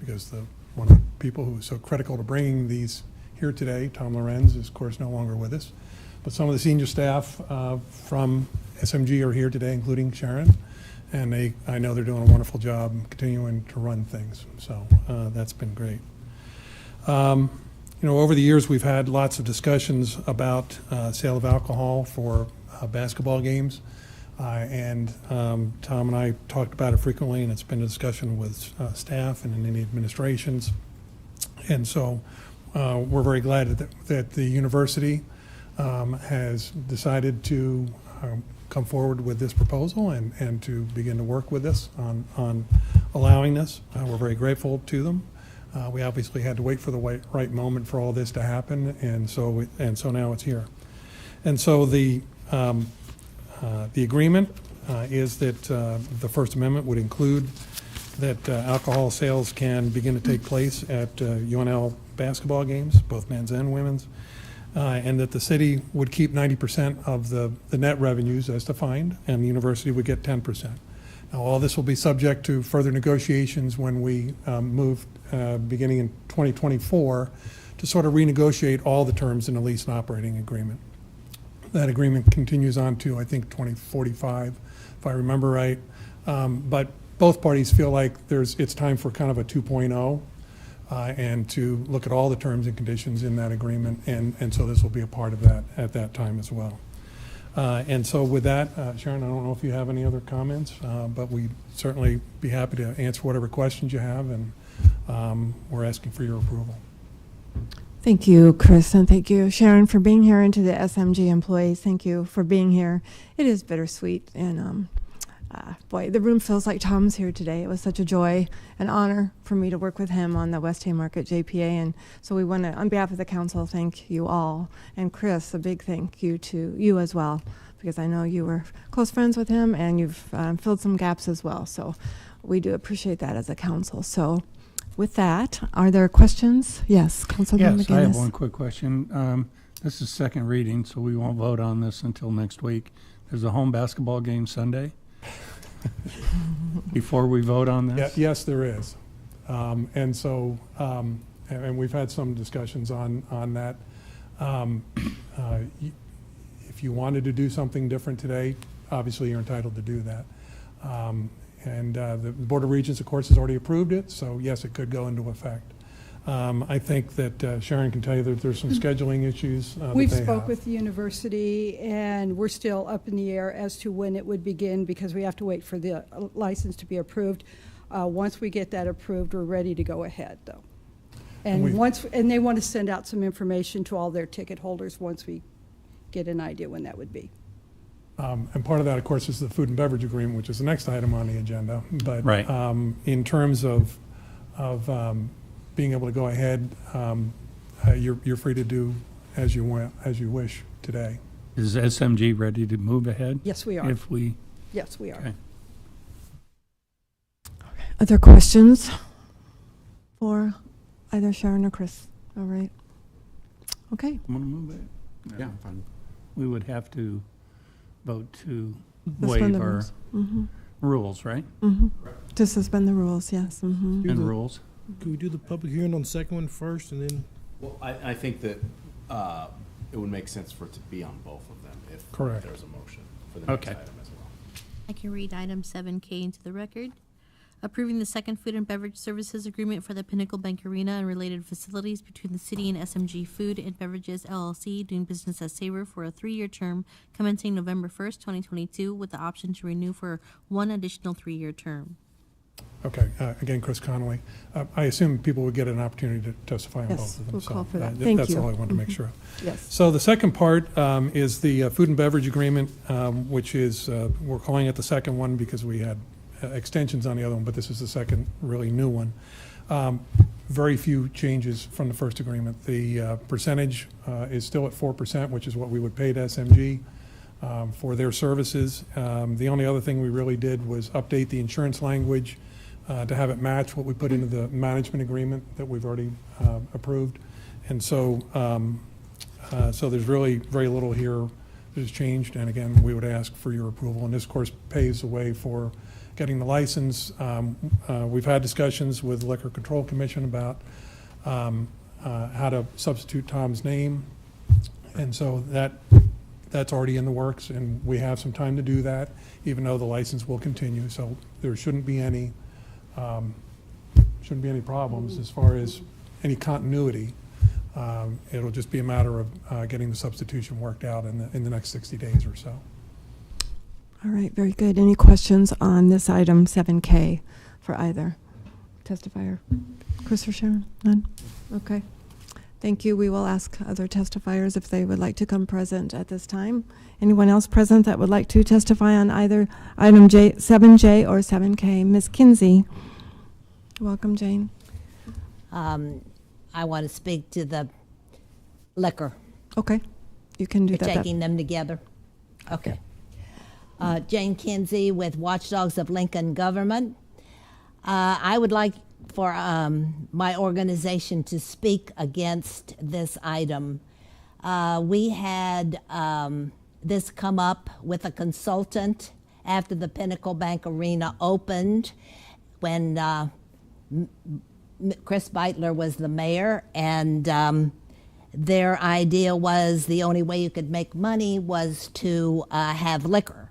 because one of the people who was so critical to bringing these here today, Tom Lorenz, is of course no longer with us. But some of the senior staff from SMG are here today, including Sharon, and I know they're doing a wonderful job continuing to run things. So that's been great. Over the years, we've had lots of discussions about sale of alcohol for basketball games, and Tom and I talked about it frequently, and it's been a discussion with staff and in the administrations. And so we're very glad that the university has decided to come forward with this proposal and to begin to work with us on allowing this. We're very grateful to them. We obviously had to wait for the right moment for all this to happen, and so now it's here. And so the agreement is that the First Amendment would include that alcohol sales can begin to take place at UNL basketball games, both men's and women's. and that the city would keep 90% of the net revenues as defined, and the university would get 10%. Now, all this will be subject to further negotiations when we move, beginning in 2024, to sort of renegotiate all the terms in the lease and operating agreement. That agreement continues on to, I think, 2045, if I remember right. But both parties feel like it's time for kind of a 2.0, and to look at all the terms and conditions in that agreement, and so this will be a part of that at that time as well. And so with that, Sharon, I don't know if you have any other comments, but we'd certainly be happy to answer whatever questions you have, and we're asking for your approval. Thank you, Chris, and thank you, Sharon, for being here, and to the SMG employees, thank you for being here. It is bittersweet, and boy, the room feels like Tom's here today. It was such a joy and honor for me to work with him on the West Haymarket JPA, and so we want to, on behalf of the council, thank you all. And Chris, a big thank you to you as well, because I know you were close friends with him, and you've filled some gaps as well, so we do appreciate that as a council. So with that, are there questions? Yes, Councilman McGinnis. Yes, I have one quick question. This is second reading, so we won't vote on this until next week. There's a home basketball game Sunday. Before we vote on this? Yes, there is. And so, and we've had some discussions on that. If you wanted to do something different today, obviously you're entitled to do that. And the Board of Regents, of course, has already approved it, so yes, it could go into effect. I think that Sharon can tell you that there's some scheduling issues We've that they spoke have. with the university, and we're still up in the air as to when it would begin, because we have to wait for the license to be approved. Once we get that approved, we're ready to go ahead, though. And they want to send out some information to all their ticket holders once we get an idea when that would be. And part of that, of course, is the food and beverage agreement, which is the next item on the agenda. But Right. In terms of being able to go ahead, you're free to do as you wish today. Is SMG ready to move ahead? Yes, we are. If we, Yes, we are. okay. Other questions for either Sharon or Chris? All right. Okay. Want to move it? Yeah, I'm fine. We would have to vote to Suspend waive the our rules. Mhm. rules, right? Mm-hmm. To suspend the rules, yes. Mm-hmm. And rules. Can we do the public hearing on the second one first, and then? Well, I think that it would make sense for it to be on both of them if Correct. there's a motion for the next Okay. item as well. I can read item 7K into the record. Approving the second food and beverage services agreement for the Pinnacle Bank Arena and related facilities between the city and SMG Food and Beverages LLC, doing business as Savor, for a 3-year term commencing November 1st, 2022, with the option to renew for one additional 3-year term. Okay, again, Chris Connolly. I assume people would get an opportunity to testify on Yes, both of them. we'll so call for that. Thank that's you. all I wanted to make Mhm. sure of. Yes. So the second part is the food and beverage agreement, which is, we're calling it the second one because we had extensions on the other one, but this is the second really new one. Very few changes from the first agreement. The percentage is still at 4%, which is what we would pay to SMG for their services. The only other thing we really did was update the insurance language to have it match what we put into the management agreement that we've already approved. And so, so there's really very little here that has changed. And again, we would ask for your approval. And this, of course, paves the way for getting the license. We've had discussions with the Liquor Control Commission about how to substitute Tom's name. And so that's already in the works, and we have some time to do that, even though the license will continue. So there shouldn't be any problems as far as any continuity. It'll just be a matter of getting the substitution worked out in the next 60 days or so. All right, very good. Any questions on this item 7K for either testifier? Chris or Sharon? None? Okay. Thank you. We will ask other testifiers if they would like to come present at this time. Anyone else present that would like to testify on either item 7J or 7K? Ms. Kinsey. Welcome, Jane. I want to speak to the liquor. Okay, you can do You're that. taking them together. Okay. Jane Kinsey with Watchdogs of Lincoln Government. I would like for my organization to speak against this item. We had this come up with a consultant after the Pinnacle Bank Arena opened when Chris Beitler was the mayor, and their idea was the only way you could make money was to have liquor.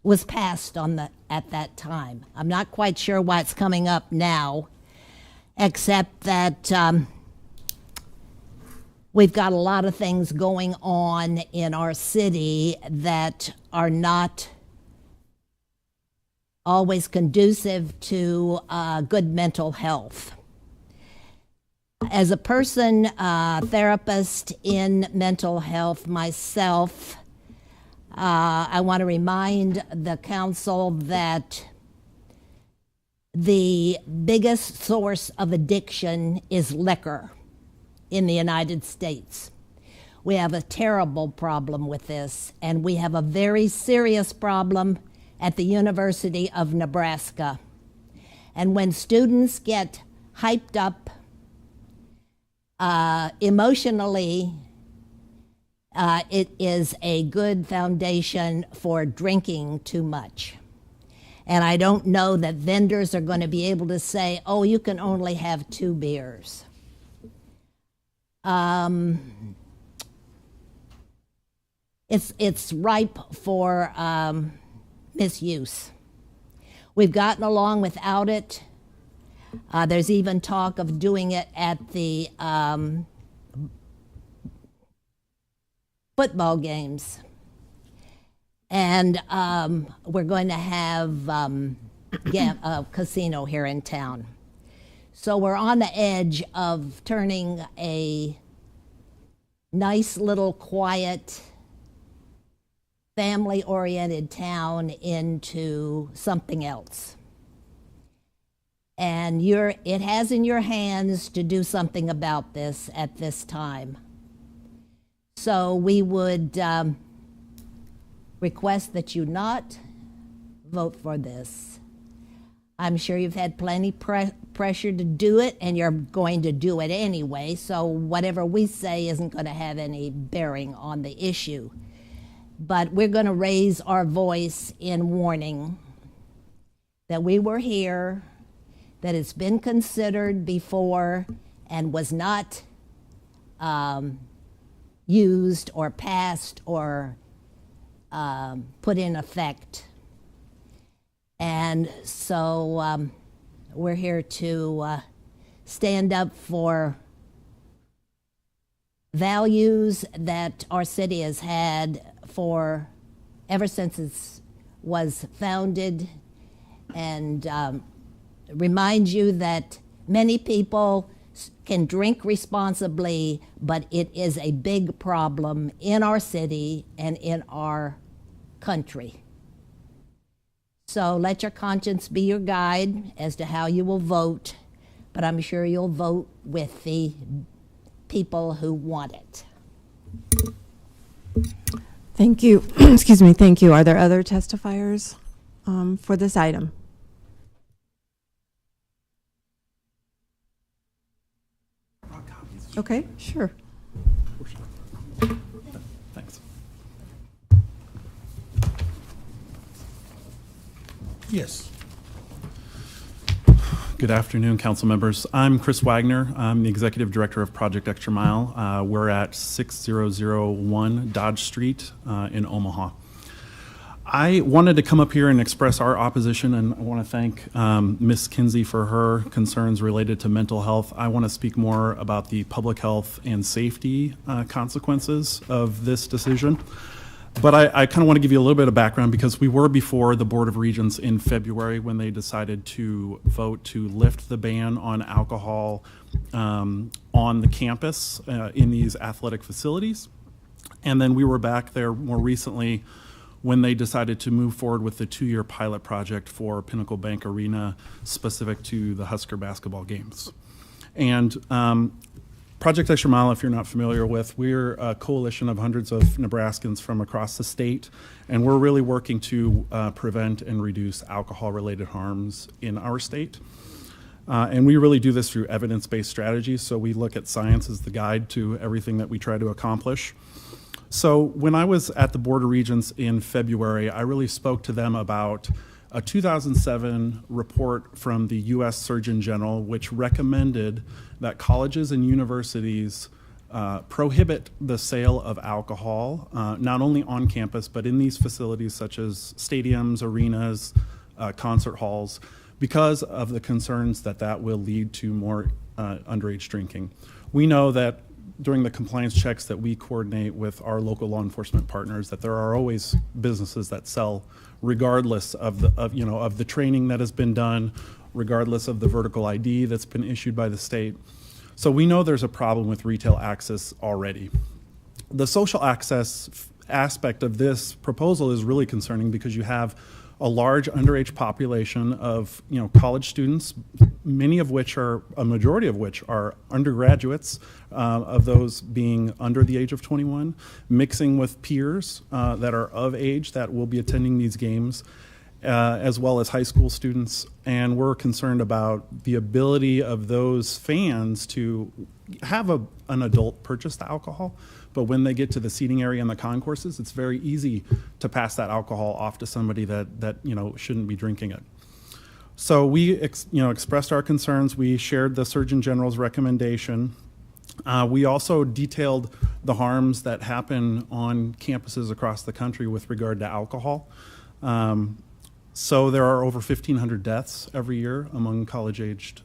Was passed at that time. I'm not quite sure why it's coming up now, except that we've got a lot of things going on in our city that are not always conducive to good mental health. As a person, therapist in mental health myself, I want to remind the council that the biggest source of addiction is liquor in the United States. We have a terrible problem with this, and we have a very serious problem at the University of Nebraska. And when students get hyped up emotionally, it is a good foundation for drinking too much. And I don't know that vendors are going to be able to say, oh, you can only have 2 beers. It's ripe for misuse. We've gotten along without it. There's even talk of doing it at the football games. And we're going to have a casino here in town. So we're on the edge of turning a nice little quiet, family-oriented town into something else. And it has in your hands to do something about this at this time. So we would request that you not vote for this. I'm sure you've had plenty pressure to do it, and you're going to do it anyway, so whatever we say isn't going to have any bearing on the issue. But we're going to raise our voice in warning that we were here, that it's been considered before and was not used or passed or put in effect. And so we're here to stand up for values that our city has had for ever since it was founded, and remind you that many people can drink responsibly, but it is a big problem in our city and in our country. So let your conscience be your guide as to how you will vote, but I'm sure you'll vote with the people who want it. Thank you. Excuse me, thank you. Are there other testifiers for this item? Okay, sure. Thanks. Yes. Good afternoon, council members. I'm Chris Wagner. I'm the Executive Director of Project Extra Mile. We're at 6001 Dodge Street in Omaha. I wanted to come up here and express our opposition, and I want to thank Ms. Kinsey for her concerns related to mental health. I want to speak more about the public health and safety consequences of this decision. But I kind of want to give you a little bit of background, because we were before the Board of Regents in February when they decided to vote to lift the ban on alcohol on the campus in these athletic facilities. And then we were back there more recently when they decided to move forward with the 2-year pilot project for Pinnacle Bank Arena specific to the Husker basketball games. And Project Extra Mile, if you're not familiar with, we're a coalition of hundreds of Nebraskans from across the state, and we're really working to prevent and reduce alcohol-related harms in our state. And we really do this through evidence-based strategies. So we look at science as the guide to everything that we try to accomplish. So when I was at the Board of Regents in February, I really spoke to them about a 2007 report from the U.S. Surgeon General, which recommended that colleges and universities prohibit the sale of alcohol, not only on campus, but in these facilities such as stadiums, arenas, concert halls, because of the concerns that that will lead to more underage drinking. We know that during the compliance checks that we coordinate with our local law enforcement partners, that there are always businesses that sell regardless of the training that has been done, regardless of the vertical ID that's been issued by the state. So we know there's a problem with retail access already. The social access aspect of this proposal is really concerning because you have a large underage population of college students, a majority of which are undergraduates, of those being under the age of 21, mixing with peers that are of age that will be attending these games, as well as high school students. And we're concerned about the ability of those fans to have an adult purchase the alcohol, but when they get to the seating area and the concourses, it's very easy to pass that alcohol off to somebody that shouldn't be drinking it. So we expressed our concerns. We shared the Surgeon General's recommendation. We also detailed the harms that happen on campuses across the country with regard to alcohol. So there are over 1,500 deaths every year among college-aged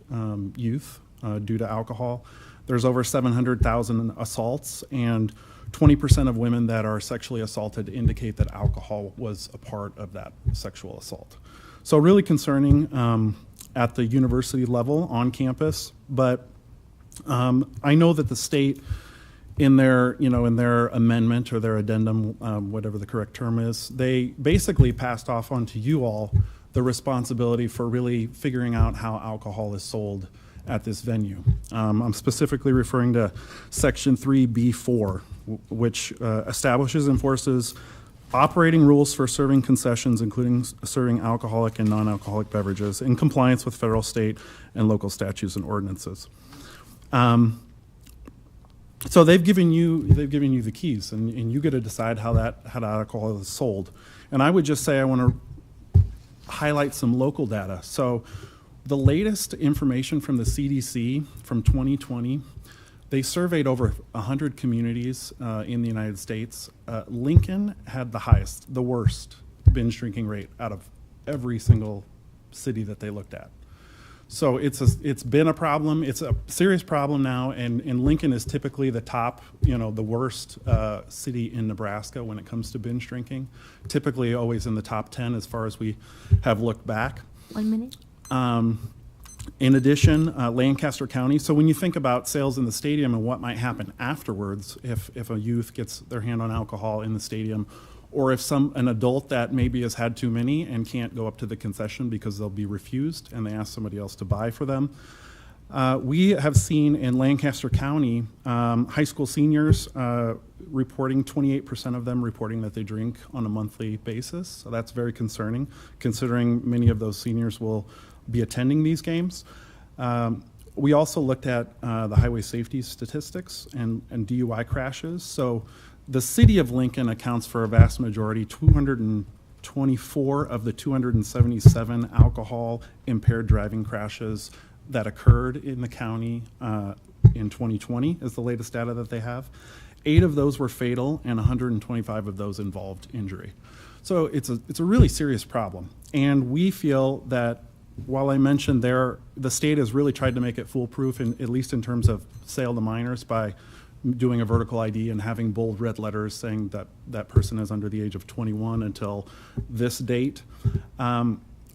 youth due to alcohol. There's over 700,000 assaults, and 20% of women that are sexually assaulted indicate that alcohol was a part of that sexual assault. So really concerning at the university level on campus, but I know that the state in their amendment or their addendum, whatever the correct term is, they basically passed off onto you all the responsibility for really figuring out how alcohol is sold at this venue. I'm specifically referring to Section 3B4, which establishes and enforces operating rules for serving concessions, including serving alcoholic and non-alcoholic beverages, in compliance with federal, state, and local statutes and ordinances. So they've given you the keys, and you get to decide how that alcohol is sold. And I would just say I want to highlight some local data. So the latest information from the CDC from 2020, they surveyed over 100 communities in the United States. Lincoln had the worst binge drinking rate out of every single city that they looked at. So it's been a problem. It's a serious problem now, and Lincoln is typically the top, the worst city in Nebraska when it comes to binge drinking. Typically always in the top 10 as far as we have looked back. 1 minute. In addition, Lancaster County. So when you think about sales in the stadium and what might happen afterwards if a youth gets their hand on alcohol in the stadium, or if an adult that maybe has had too many and can't go up to the concession because they'll be refused and they ask somebody else to buy for them. We have seen in Lancaster County, high school seniors reporting, 28% of them reporting that they drink on a monthly basis. So that's very concerning, considering many of those seniors will be attending these games. We also looked at the highway safety statistics and DUI crashes. So the city of Lincoln accounts for a vast majority, 224 of the 277 alcohol impaired driving crashes that occurred in the county in 2020 is the latest data that they have. 8 of those were fatal and 125 of those involved injury. So it's a really serious problem. And we feel that while I mentioned the state has really tried to make it foolproof, at least in terms of sale to minors, by doing a vertical ID and having bold red letters saying that that person is under the age of 21 until this date,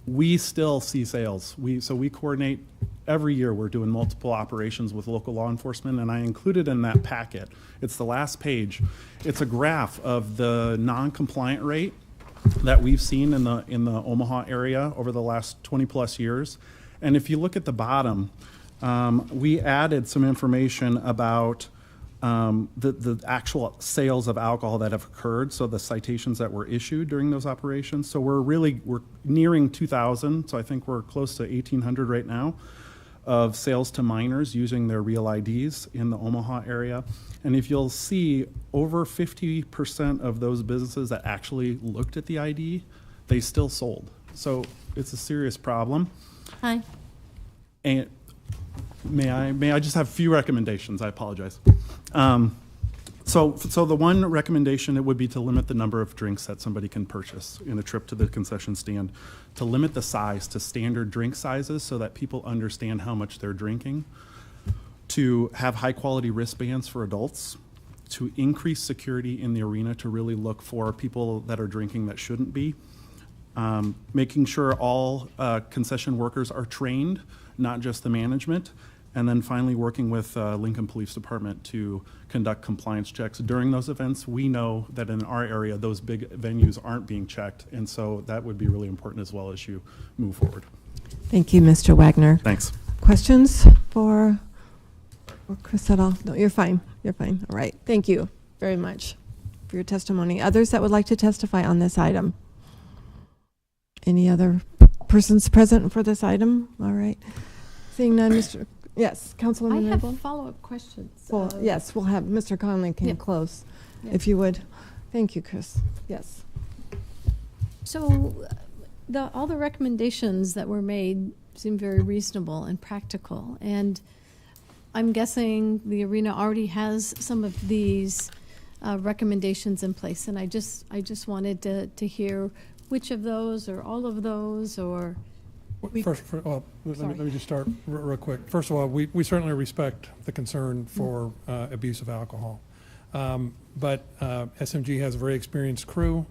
we still see sales. So we coordinate every year. We're doing multiple operations with local law enforcement, and I included in that packet, it's the last page, it's a graph of the non-compliant rate that we've seen in the Omaha area over the last 20 plus years. And if you look at the bottom, we added some information about the actual sales of alcohol that have occurred, so the citations that were issued during those operations. So we're nearing 2,000, so I think we're close to 1,800 right now. of sales to minors using their real IDs in the Omaha area. And if you'll see, over 50% of those businesses that actually looked at the ID, they still sold. So it's a serious problem. Hi. And may I just have a few recommendations? I apologize. So the one recommendation, it would be to limit the number of drinks that somebody can purchase in a trip to the concession stand, to limit the size to standard drink sizes so that people understand how much they're drinking, to have high quality wristbands for adults, to increase security in the arena to really look for people that are drinking that shouldn't be, making sure all concession workers are trained, not just the management, and then finally working with Lincoln Police Department to conduct compliance checks during those events. We know that in our area, those big venues aren't being checked, and so that would be really important as well as you move forward. Thank you, Mr. Wagner. Thanks. Questions for Chris at all? No, you're fine. You're fine. All right. Thank you very much for your testimony. Others that would like to testify on this item? Any other persons present for this item? All right. Seeing none, Mr. Yes, Councilwoman I have Raybould? follow-up questions. Well, yes, we'll have Mr. Conley can Yep. close, Yep. if you would. Thank you, Chris. Yes. So all the recommendations that were made seem very reasonable and practical. And I'm guessing the arena already has some of these recommendations in place. And I just wanted to hear which of those or all of those or... Let me just start real quick. First of all, we certainly respect the concern for abuse of alcohol. But SMG has a very experienced crew.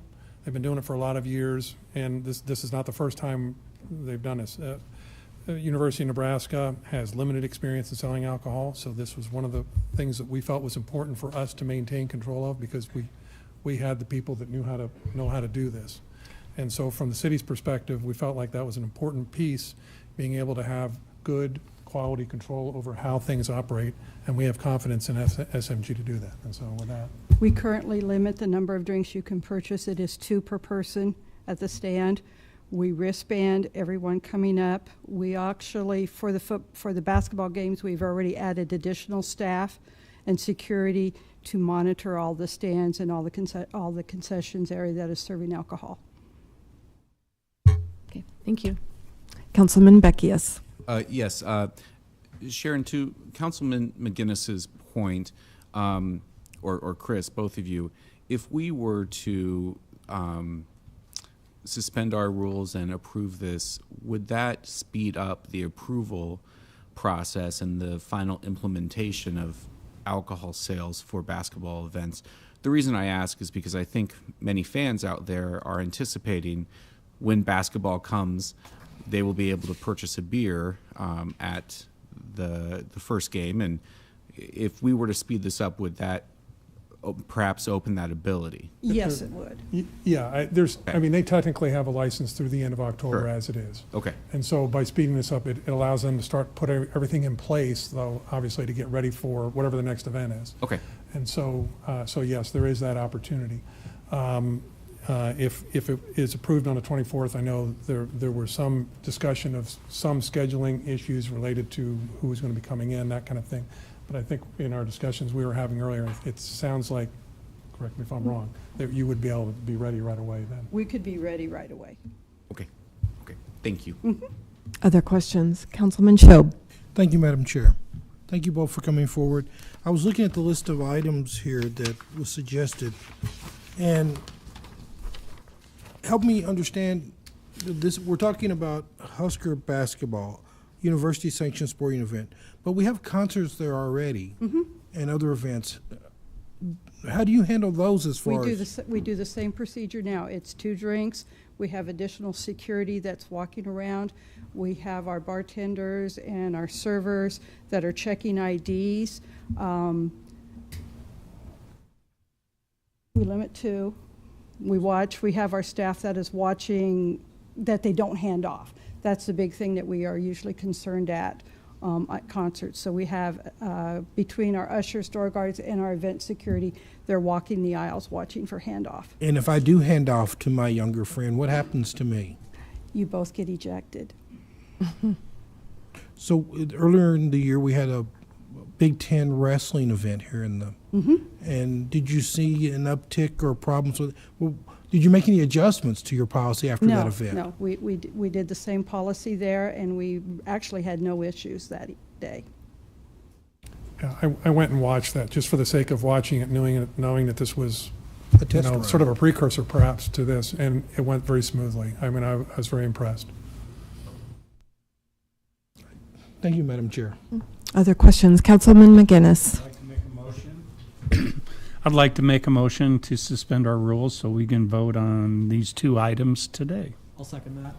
They've been doing it for a lot of years, and this is not the first time they've done this. University of Nebraska has limited experience in selling alcohol, so this was one of the things that we felt was important for us to maintain control of because we had the people that know how to do this. And so from the city's perspective, we felt like that was an important piece, being able to have good quality control over how things operate, and we have confidence in SMG to do that. And so with that. We currently limit the number of drinks you can purchase. It is 2 per person at the stand. We wristband everyone coming up. We actually, for the basketball games, we've already added additional staff and security to monitor all the stands and all the concessions area that is serving alcohol. Okay, thank you. Councilman Beckius. Yes, Sharon, to Councilman McGinnis's point, or Chris, both of you, if we were to suspend our rules and approve this, would that speed up the approval process and the final implementation of alcohol sales for basketball events? The reason I ask is because I think many fans out there are anticipating when basketball comes, they will be able to purchase a beer at the first game. And if we were to speed this up, would that perhaps open that ability? Yes, it would. Yeah, I mean, they technically have a license through the end of October as it is. Okay. And so by speeding this up, it allows them to start putting everything in place, though, obviously, to get ready for whatever the next event is. Okay. And so yes, there is that opportunity. If it is approved on the 24th, I know there were some discussion of some scheduling issues related to who was going to be coming in, that kind of thing. But I think in our discussions we were having earlier, it sounds like, correct me if I'm wrong, that you would be able to be ready right away then. We could be ready right away. Okay. Thank you. Other questions? Councilman Shob. Thank you, Madam Chair. Thank you both for coming forward. I was looking at the list of items here that was suggested, and help me understand this. We're talking about Husker basketball, university sanctioned sporting event, but we have concerts there already and other events. How do you handle those as far as? We do the same procedure now. It's 2 drinks. We have additional security that's walking around. We have our bartenders and our servers that are checking IDs. We limit 2. We watch. We have our staff that is watching that they don't hand off. That's the big thing that we are usually concerned at concerts. So we have, between our ushers, door guards, and our event security, they're walking the aisles watching for handoff. And if I do hand off to my younger friend, what happens to me? You both get ejected. So earlier in the year, we had a Big Ten wrestling event here in the. And did you see an uptick or problems with? Well, did you make any adjustments to your policy after that event? No, we did the same policy there, and we actually had no issues that day. Yeah, I went and watched that just for the sake of watching it, knowing that this was, A test run. sort of a precursor perhaps to this, and it went very smoothly. I mean, I was very impressed. Thank you, Madam Chair. Other questions? Councilman McGinnis. I'd like to make a motion to suspend our rules so we can vote on these two items today. I'll second that.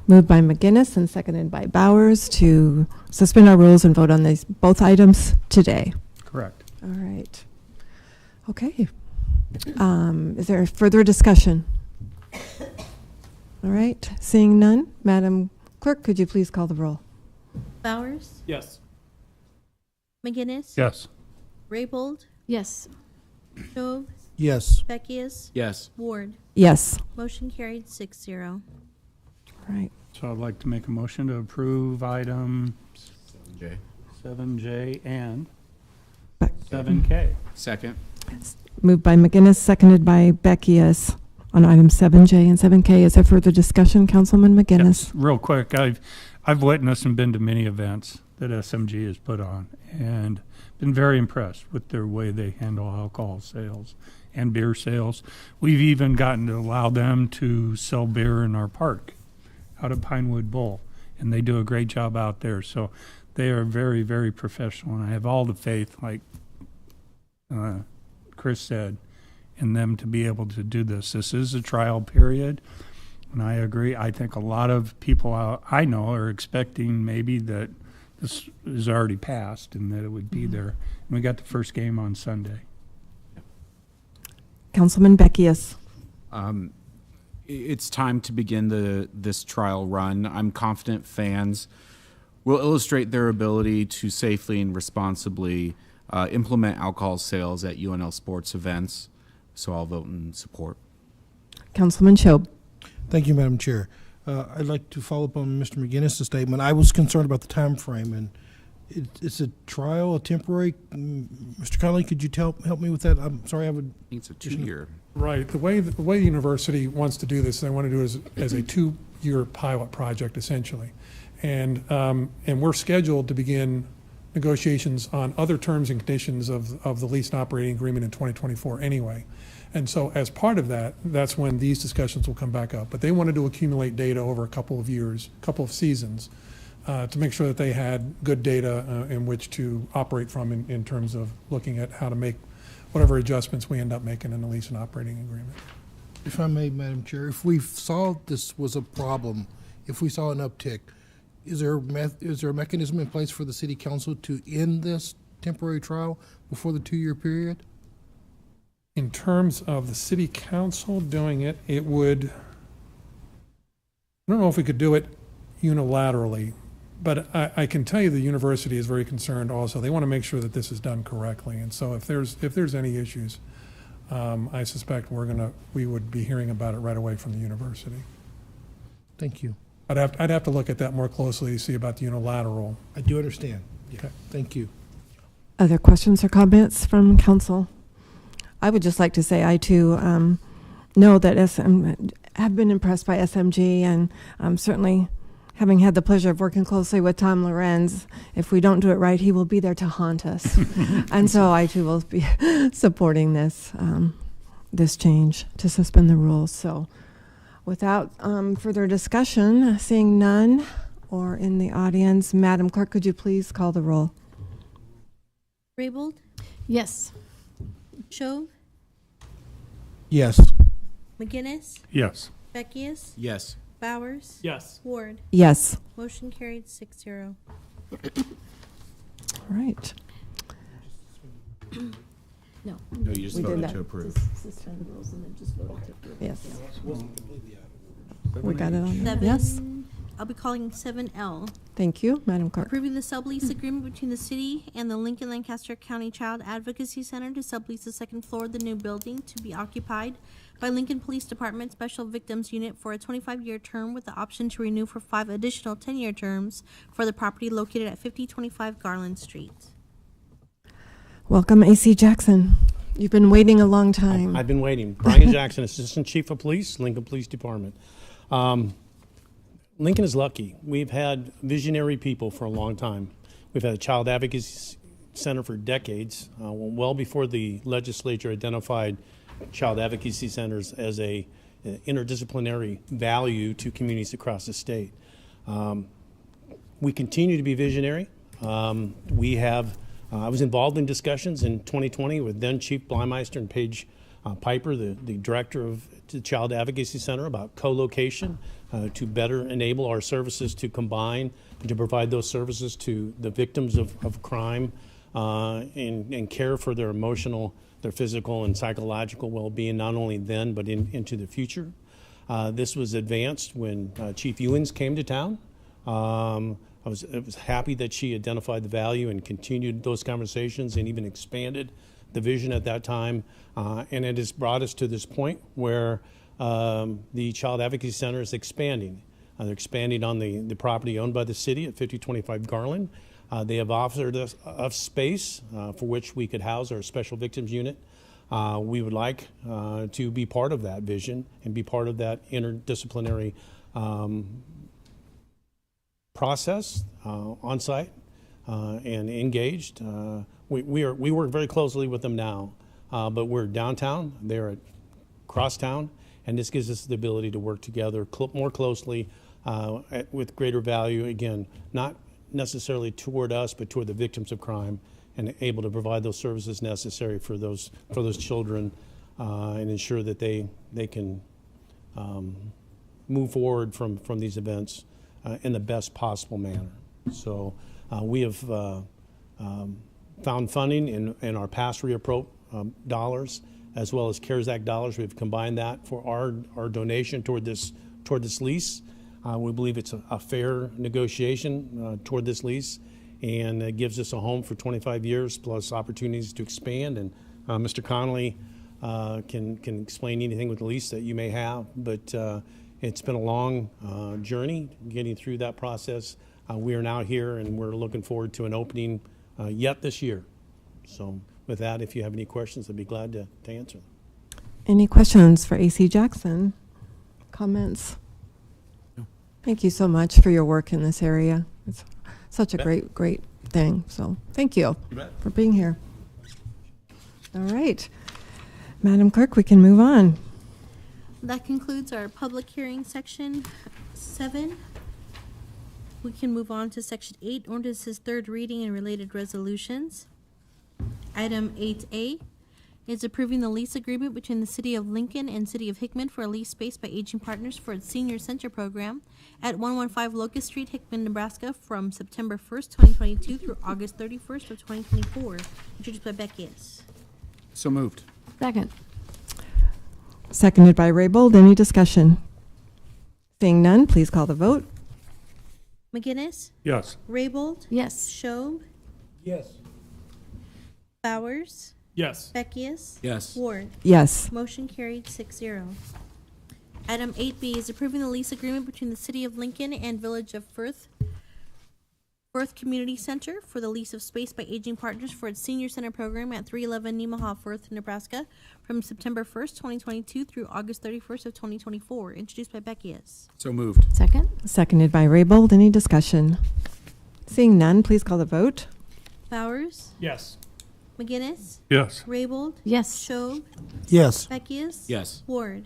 Moved by McGinnis and seconded by Bowers to suspend our rules and vote on these both items today. Correct. All right. Okay. Is there further discussion? All right. Seeing none, Madam Clerk, could you please call the roll? Bowers? Yes. McGinnis? Yes. Raybold? Yes. Shove? Yes. Beckius? Yes. Ward? Yes. Motion carried 6-0. All right. So I'd like to make a motion to approve item 7J. 7J and 7K. Second. Moved by McGinnis, seconded by Beckius on items 7J and 7K. Is there further discussion, Councilman McGinnis? Yes, real quick, I've witnessed and been to many events that SMG has put on, and been very impressed with their way they handle alcohol sales and beer sales. We've even gotten to allow them to sell beer in our park out at Pinewood Bowl, and they do a great job out there. So they are very, very professional, and I have all the faith, like Chris said, in them to be able to do this. This is a trial period, and I agree. I think a lot of people I know are expecting maybe that this is already passed and that it would be there. And we got the first game on Sunday. Councilman Beckius. It's time to begin this trial run. I'm confident fans will illustrate their ability to safely and responsibly implement alcohol sales at UNL sports events. So I'll vote in support. Councilman Shob. Thank you, Madam Chair. I'd like to follow up on Mr. McGinnis' statement. I was concerned about the time frame, and it's a trial, a temporary. Mr. Conley, could you help me with that? I'm sorry, I would. It's a 2-year. Right. The way the university wants to do this, they want to do it as a 2-year pilot project, essentially. And we're scheduled to begin negotiations on other terms and conditions of the lease and operating agreement in 2024 anyway. And so as part of that, that's when these discussions will come back up. But they wanted to accumulate data over a couple of years, couple of seasons, to make sure that they had good data in which to operate from in terms of looking at how to make whatever adjustments we end up making in the lease and operating agreement. If I may, Madam Chair, if we saw this was a problem, if we saw an uptick, is there a mechanism in place for the city council to end this temporary trial before the 2-year period? In terms of the city council doing it, it would, I don't know if we could do it unilaterally, but I can tell you the university is very concerned also. They want to make sure that this is done correctly. And so if there's any issues, I suspect we would be hearing about it right away from the university. Thank you. I'd have to look at that more closely to see about the unilateral. I do understand. Yeah. Okay. Thank you. Other questions or comments from council? I would just like to say I too know that have been impressed by SMG, and certainly having had the pleasure of working closely with Tom Lorenz, if we don't do it right, he will be there to haunt us. And so I too will be supporting this change to suspend the rules. So without further discussion, seeing none or in the audience, Madam Clerk, could you please call the roll? Raybold? Yes. Shove? Yes. McGinnis? Yes. Beckius? Yes. Bowers? Yes. Ward? Yes. Motion carried 6-0. All right. No. No, you just We did voted that. to approve. Suspend rules and then just vote to approve. Yes. We got it on there. 7, Yes. I'll be calling 7L. Thank you, Madam Clerk. Approving the sublease agreement between the city and the Lincoln Lancaster County Child Advocacy Center to sublease the second floor of the new building to be occupied by Lincoln Police Department Special Victims Unit for a 25-year term with the option to renew for 5 additional 10-year terms for the property located at 5025 Garland Street. Welcome, AC Jackson. You've been waiting a long time. I've been waiting. Brian Jackson, Assistant Chief of Police, Lincoln Police Department. Lincoln is lucky. We've had visionary people for a long time. We've had a Child Advocacy Center for decades, well before the legislature identified child advocacy centers as a interdisciplinary value to communities across the state. We continue to be visionary. We have, I was involved in discussions in 2020 with then Chief Blymeister and Paige Piper, the director of the Child Advocacy Center, about co-location to better enable our services to combine and to provide those services to the victims of crime and care for their emotional, their physical and psychological well-being, not only then but into the future. This was advanced when Chief Ewens came to town. I was happy that she identified the value and continued those conversations and even expanded the vision at that time. And it has brought us to this point where the Child Advocacy Center is expanding. They're expanding on the property owned by the city at 5025 Garland. They have offered us space for which we could house our Special Victims Unit. We would like to be part of that vision and be part of that interdisciplinary process on site and engaged. We work very closely with them now, but we're downtown, they're at crosstown, and this gives us the ability to work together more closely with greater value, again, not necessarily toward us, but toward the victims of crime, and able to provide those services necessary for those children and ensure that they can move forward from these events in the best possible manner. So we have found funding in our past reappro dollars as well as CARES Act dollars. We've combined that for our donation toward this lease. We believe it's a fair negotiation toward this lease, and it gives us a home for 25 years plus opportunities to expand. And Mr. Connolly can explain anything with the lease that you may have, but it's been a long journey getting through that process. We are now here, and we're looking forward to an opening yet this year. So with that, if you have any questions, I'd be glad to answer them. Any questions for AC Jackson? Comments? No. Thank you so much for your work in this area. It's such a great thing. So thank you for being here. All right. Madam Clerk, we can move on. That concludes our public hearing section 7. We can move on to section 8, ordinances, third reading and related resolutions. Item 8A is approving the lease agreement between the City of Lincoln and City of Hickman for a lease space by Aging Partners for its Senior Center program at 115 Locust Street, Hickman, Nebraska, from September 1st, 2022 through August 31st of 2024. Introduced by Becky. So moved. Second. Seconded by Raybold. Any discussion? Seeing none, please call the vote. McGinnis? Yes. Raybold? Yes. Schob? Yes. Bowers? Yes. Beckius? Yes. Ward? Yes. Motion carried 6-0. Item 8B is approving the lease agreement between the City of Lincoln and Village of Firth Community Center for the lease of space by Aging Partners for its Senior Center program at 311 Nemaha, Firth, Nebraska, from September 1st, 2022 through August 31st of 2024. Introduced by Beckius. So moved. Second. Seconded by Raybold. Any discussion? Seeing none, please call the vote. Bowers? Yes. McGinnis? Yes. Raybold? Yes. Schob? Yes. Beckius? Yes. Ward?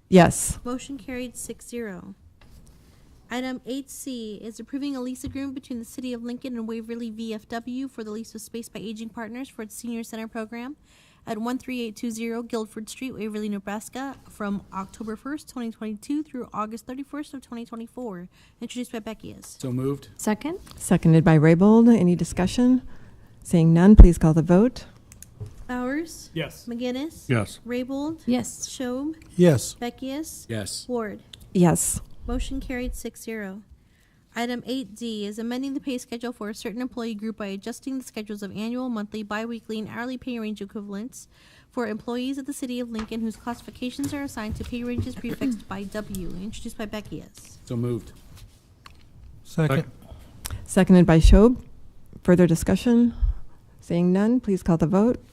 Yes. Motion carried 6-0. Item 8C is approving a lease agreement between the City of Lincoln and Waverly VFW for the lease of space by Aging Partners for its Senior Center program at 13820 Guilford Street, Waverly, Nebraska, from October 1st, 2022 through August 31st of 2024. Introduced by Beckius. So moved. Second. Seconded by Raybold. Any discussion? Seeing none, please call the vote. Bowers? Yes. McGinnis? Yes. Raybold? Yes. Schob? Yes. Beckius? Yes. Ward? Yes. Motion carried 6-0. Item 8D is amending the pay schedule for a certain employee group by adjusting the schedules of annual, monthly, biweekly, and hourly pay range equivalents for employees of the City of Lincoln whose classifications are assigned to pay ranges prefixed by W. Introduced by Beckius. So moved. Second. Seconded by Schob. Further discussion? Seeing none, please call the vote.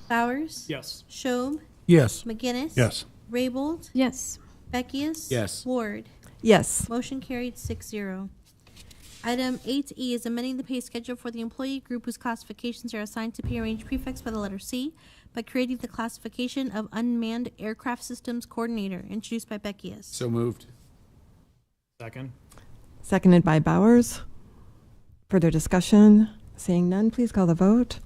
Bowers? Yes. Schob? Yes. McGinnis? Yes. Raybold? Yes. Beckius? Yes. Ward? Yes. Motion carried 6-0. Item 8E is amending the pay schedule for the employee group whose classifications are assigned to pay range prefixed by the letter C by creating the classification of Unmanned Aircraft Systems Coordinator, introduced by Beckius. So moved. Second. Seconded by Bowers. Further discussion? Seeing none, please call the vote.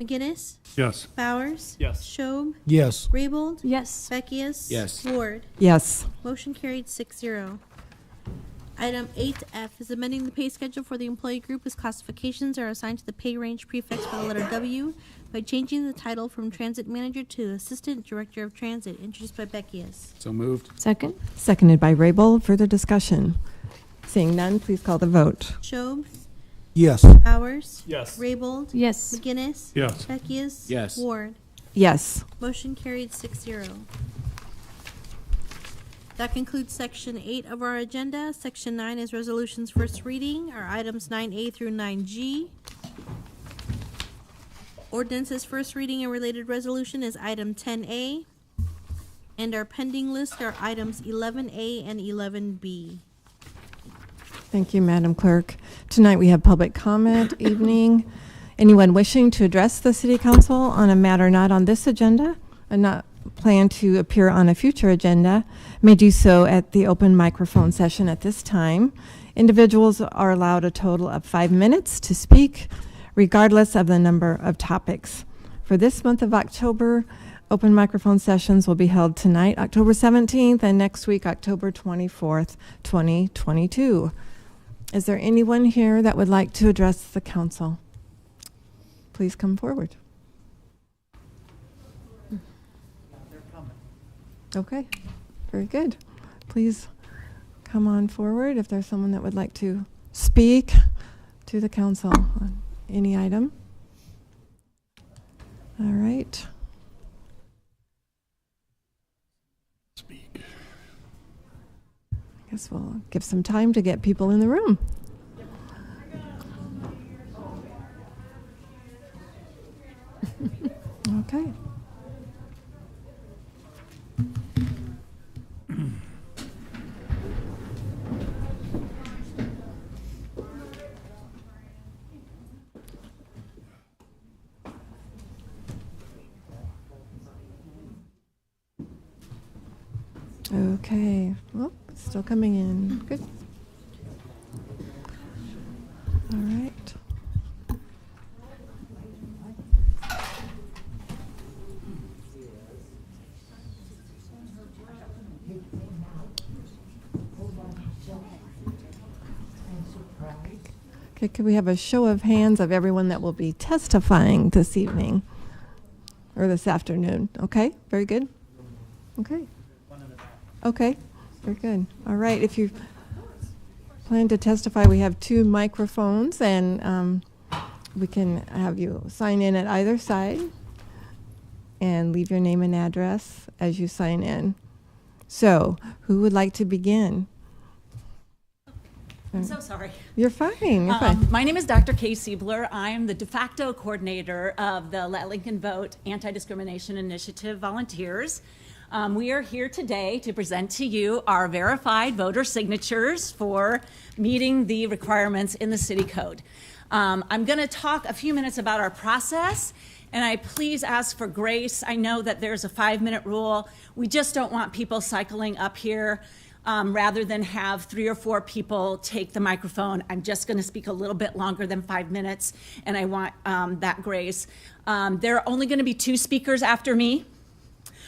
McGinnis? Yes. Bowers? Yes. Schob? Yes. Raybold? Yes. Beckius? Yes. Ward? Yes. Motion carried 6-0. Item 8F is amending the pay schedule for the employee group whose classifications are assigned to the pay range prefixed by the letter W by changing the title from Transit Manager to Assistant Director of Transit, introduced by Beckius. So moved. Second. Seconded by Raybold. Further discussion? Seeing none, please call the vote. Schob? Yes. Bowers? Yes. Raybold? Yes. McGinnis? Yes. Beckius? Yes. Ward? Yes. Motion carried 6-0. That concludes Section 8 of our agenda. Section 9 is resolutions first reading. Our items 9A through 9G. Ordinances first reading and related resolution is item 10A. And our pending list are items 11A and 11B. Thank you, Madam Clerk. Tonight we have public comment evening. Anyone wishing to address the City Council on a matter not on this agenda and not planned to appear on a future agenda may do so at the open microphone session at this time. Individuals are allowed a total of 5 minutes to speak, regardless of the number of topics. For this month of October, open microphone sessions will be held tonight, October 17th, and next week, October 24th, 2022. Is there anyone here that would like to address the council? Please come forward. Okay, very good. Please come on forward if there's someone that would like to speak to the council on any item. All right. Speak. I guess we'll give some time to get people in the room. Okay. Okay. Well, still coming in. Good. All right. Okay, could we have a show of hands of everyone that will be testifying this evening or this afternoon? Okay, very good. Okay. Okay, very good. All right, if you plan to testify, we have 2 microphones, and we can have you sign in at either side and leave your name and address as you sign in. So, who would like to begin? I'm so sorry. You're fine. You're fine. My name is Dr. Kay Siebler. I am the de facto coordinator of the Let Lincoln Vote Anti-Discrimination Initiative Volunteers. We are here today to present to you our verified voter signatures for meeting the requirements in the city code. I'm going to talk a few minutes about our process, and I please ask for grace. I know that there's a 5-minute rule. We just don't want people cycling up here. Rather than have 3 or 4 people take the microphone, I'm just going to speak a little bit longer than 5 minutes, and I want that grace. There are only going to be 2 speakers after me.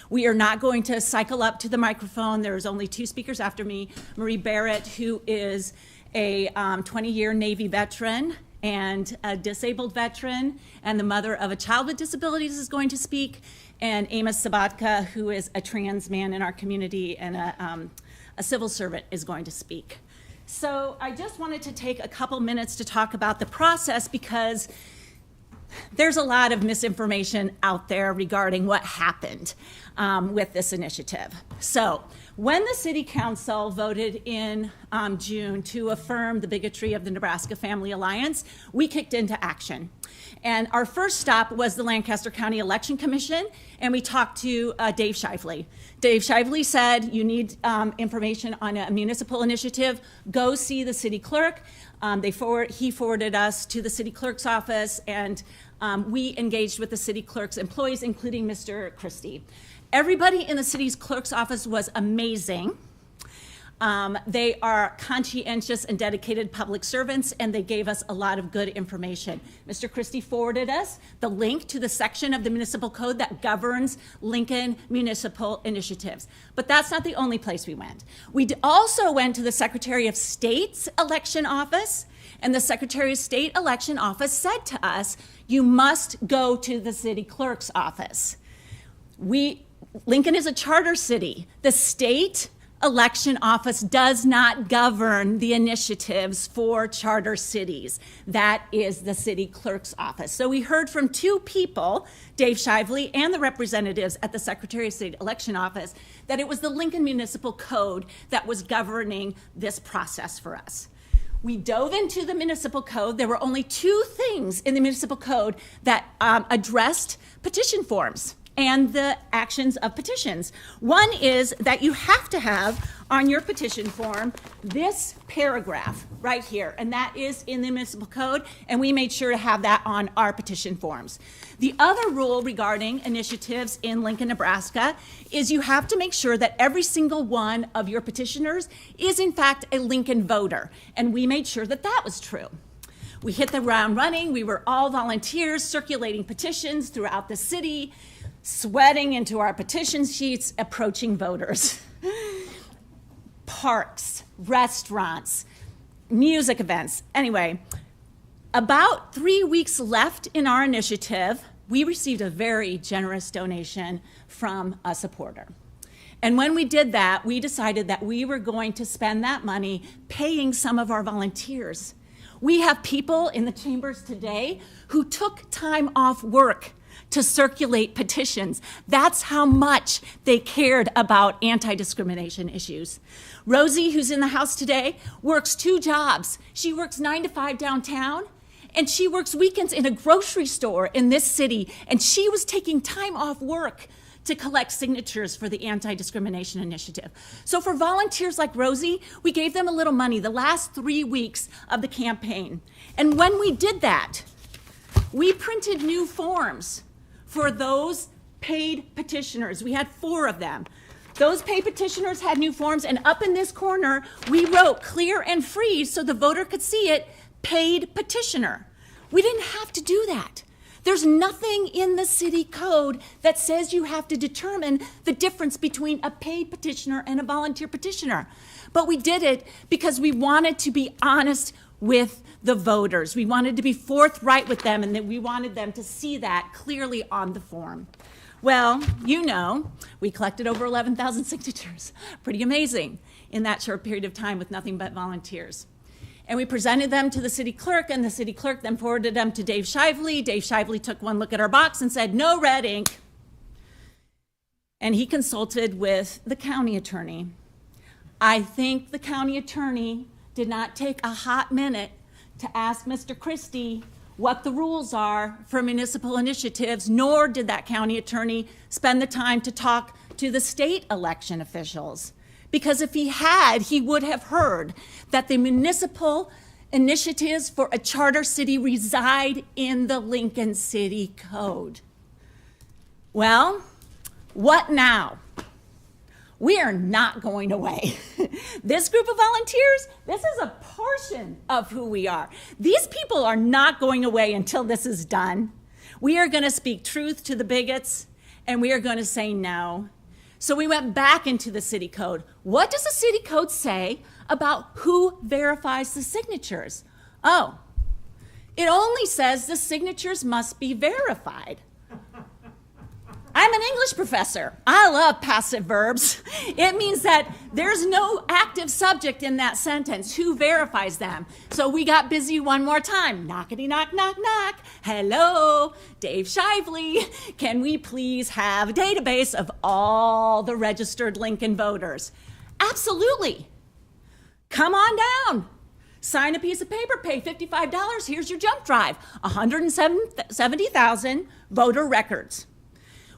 We are not going to cycle up to the microphone. There's only 2 speakers after me. Marie Barrett, who is a 20-year Navy veteran and a disabled veteran, and the mother of a child with disabilities, is going to speak, and Amos Sabatka, who is a trans man in our community and a civil servant, is going to speak. So I just wanted to take a couple minutes to talk about the process because there's a lot of misinformation out there regarding what happened with this initiative. So when the City Council voted in June to affirm the bigotry of the Nebraska Family Alliance, we kicked into action. And our first stop was the Lancaster County Election Commission, and we talked to Dave Shively. Dave Shively said, you need information on a municipal initiative, go see the city clerk. He forwarded us to the city clerk's office, and we engaged with the city clerk's employees, including Mr. Christie. Everybody in the city's clerk's office was amazing. They are conscientious and dedicated public servants, and they gave us a lot of good information. Mr. Christie forwarded us the link to the section of the municipal code that governs Lincoln municipal initiatives. But that's not the only place we went. We also went to the Secretary of State's election office, and the Secretary of State election office said to us, you must go to the city clerk's office. Lincoln is a charter city. The state election office does not govern the initiatives for charter cities. That is the city clerk's office. So we heard from two people, Dave Shively and the representatives at the Secretary of State election office, that it was the Lincoln Municipal Code that was governing this process for us. We dove into the municipal code. There were only two things in the municipal code that addressed petition forms and the actions of petitions. One is that you have to have on your petition form this paragraph right here, and that is in the municipal code, and we made sure to have that on our petition forms. The other rule regarding initiatives in Lincoln, Nebraska, is you have to make sure that every single one of your petitioners is in fact a Lincoln voter, and we made sure that that was true. We hit the ground running. We were all volunteers circulating petitions throughout the city, sweating into our petition sheets, approaching voters. Parks, restaurants, music events. Anyway, about 3 weeks left in our initiative, we received a very generous donation from a supporter. And when we did that, we decided that we were going to spend that money paying some of our volunteers. We have people in the chambers today who took time off work to circulate petitions. That's how much they cared about anti-discrimination issues. Rosie, who's in the house today, works 2 jobs. She works 9 to 5 downtown, and she works weekends in a grocery store in this city, and she was taking time off work to collect signatures for the anti-discrimination initiative. So for volunteers like Rosie, we gave them a little money the last 3 weeks of the campaign. And when we did that, we printed new forms for those paid petitioners. We had 4 of them. Those paid petitioners had new forms, and up in this corner, we wrote clear and free so the voter could see it, paid petitioner. We didn't have to do that. There's nothing in the city code that says you have to determine the difference between a paid petitioner and a volunteer petitioner. But we did it because we wanted to be honest with the voters. We wanted to be forthright with them, and that we wanted them to see that clearly on the form. Well, you know, we collected over 11,000 signatures. Pretty amazing in that short period of time with nothing but volunteers. And we presented them to the city clerk, and the city clerk then forwarded them to Dave Shively. Dave Shively took one look at our box and said, no red ink. And he consulted with the county attorney. I think the county attorney did not take a hot minute to ask Mr. Christie what the rules are for municipal initiatives, nor did that county attorney spend the time to talk to the state election officials. Because if he had, he would have heard that the municipal initiatives for a charter city reside in the Lincoln City Code. Well, what now? We are not going away. This group of volunteers, this is a portion of who we are. These people are not going away until this is done. We are going to speak truth to the bigots, and we are going to say no. So we went back into the city code. What does the city code say about who verifies the signatures? Oh, it only says the signatures must be verified. I'm an English professor. I love passive verbs. It means that there's no active subject in that sentence. Who verifies them? So we got busy one more time. Knockety knock, knock, knock. Hello, Dave Shively. Can we please have a database of all the registered Lincoln voters? Absolutely. Come on down. Sign a piece of paper, pay $55. Here's your jump drive. 170,000 voter records.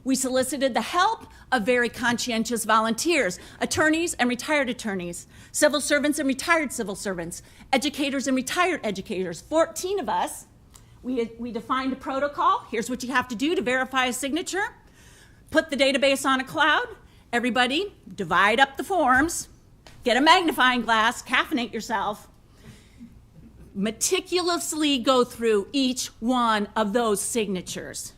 We solicited the help of very conscientious volunteers, attorneys and retired attorneys, civil servants and retired civil servants, educators and retired educators, 14 of us. We defined a protocol. Here's what you have to do to verify a signature. Put the database on a cloud. Everybody divide up the forms, get a magnifying glass, caffeinate yourself, meticulously go through each one of those signatures.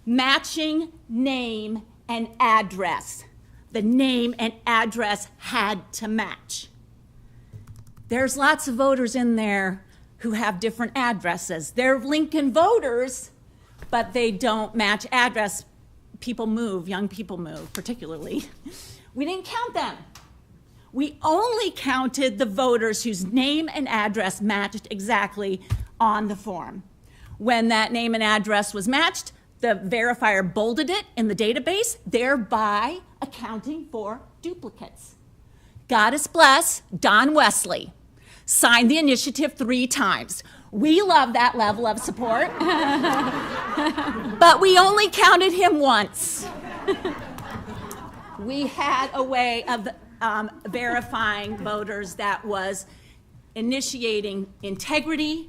Matching name and address. The name and address had to match. There's lots of voters in there who have different addresses. They're Lincoln voters, but they don't match address. People move, young people move, particularly. We didn't count them. We only counted the voters whose name and address matched exactly on the form. When that name and address was matched, the verifier bolded it in the database, thereby accounting for duplicates. Goddess bless Don Wesley. Signed the initiative 3 times. We love that level of support. But we only counted him once. We had a way of verifying voters that was initiating integrity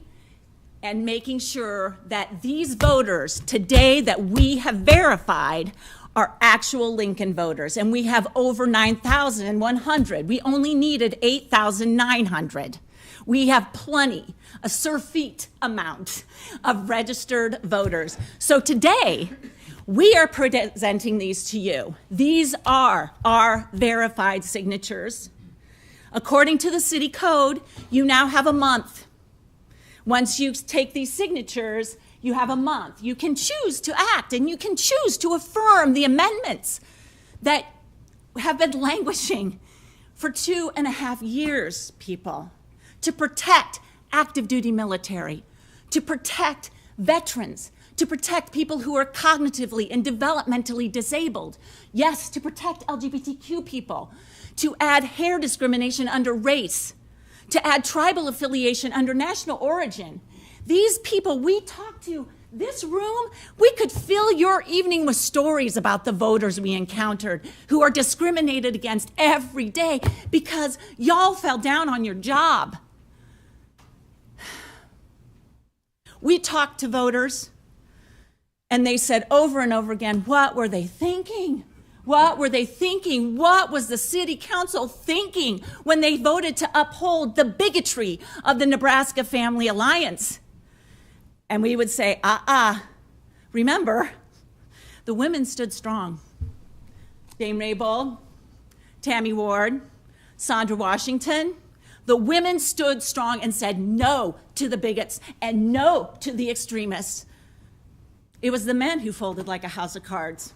and making sure that these voters today that we have verified are actual Lincoln voters. And we have over 9,100. We only needed 8,900. We have plenty, a surfeit amount of registered voters. So today, we are presenting these to you. These are our verified signatures. According to the city code, you now have a month. Once you take these signatures, you have a month. You can choose to act and you can choose to affirm the amendments that have been languishing for 2.5 years, people, to protect active duty military, to protect veterans, to protect people who are cognitively and developmentally disabled. Yes, to protect LGBTQ people, to add hair discrimination under race, to add tribal affiliation under national origin. These people we talked to, this room, we could fill your evening with stories about the voters we encountered who are discriminated against every day because y'all fell down on your job. We talked to voters and they said over and over again, what were they thinking? What were they thinking? What was the city council thinking when they voted to uphold the bigotry of the Nebraska Family Alliance? And we would say, remember, the women stood strong. Dame Raybould, Tammy Ward, Sandra Washington, the women stood strong and said no to the bigots and no to the extremists. It was the men who folded like a house of cards.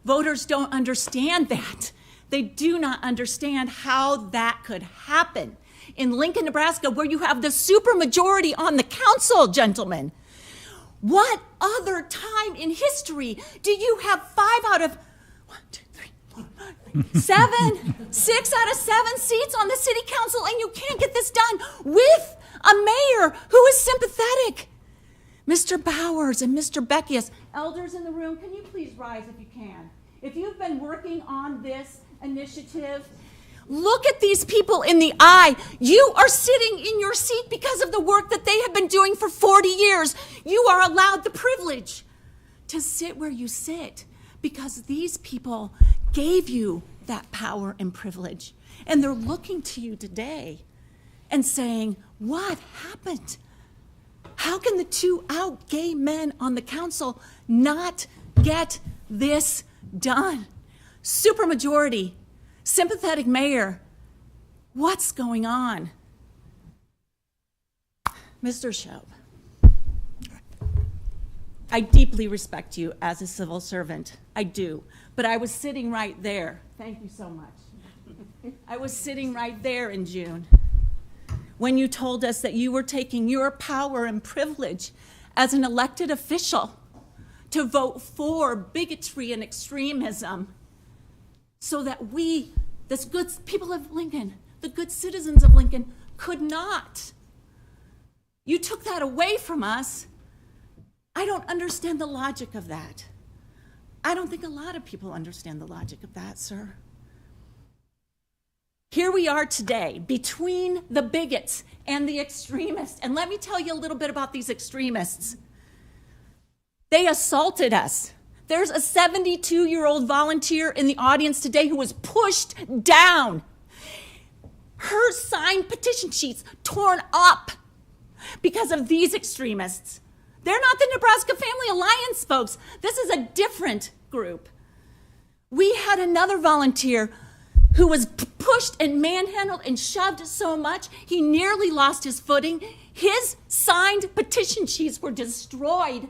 Voters don't understand that. They do not understand how that could happen. In Lincoln, Nebraska, where you have the supermajority on the council, gentlemen. What other time in history do you have 5 out of 6 out of 7 seats on the city council and you can't get this done with a mayor who is sympathetic? Mr. Bowers and Mr. Beckius, elders in the room, can you please rise if you can? If you've been working on this initiative, look at these people in the eye. You are sitting in your seat because of the work that they have been doing for 40 years. You are allowed the privilege to sit where you sit because these people gave you that power and privilege. And they're looking to you today and saying, what happened? How can the 2 out gay men on the council not get this done? Supermajority, sympathetic mayor, what's going on? Mr. Shope. I deeply respect you as a civil servant. I do. But I was sitting right there. Thank you so much. I was sitting right there in June when you told us that you were taking your power and privilege as an elected official to vote for bigotry and extremism so that we, the good people of Lincoln, the good citizens of Lincoln, could not. You took that away from us. I don't understand the logic of that. I don't think a lot of people understand the logic of that, sir. Here we are today between the bigots and the extremists. And let me tell you a little bit about these extremists. They assaulted us. There's a 72-year-old volunteer in the audience today who was pushed down. Her signed petition sheets torn up because of these extremists. They're not the Nebraska Family Alliance folks. This is a different group. We had another volunteer who was pushed and manhandled and shoved so much he nearly lost his footing. His signed petition sheets were destroyed.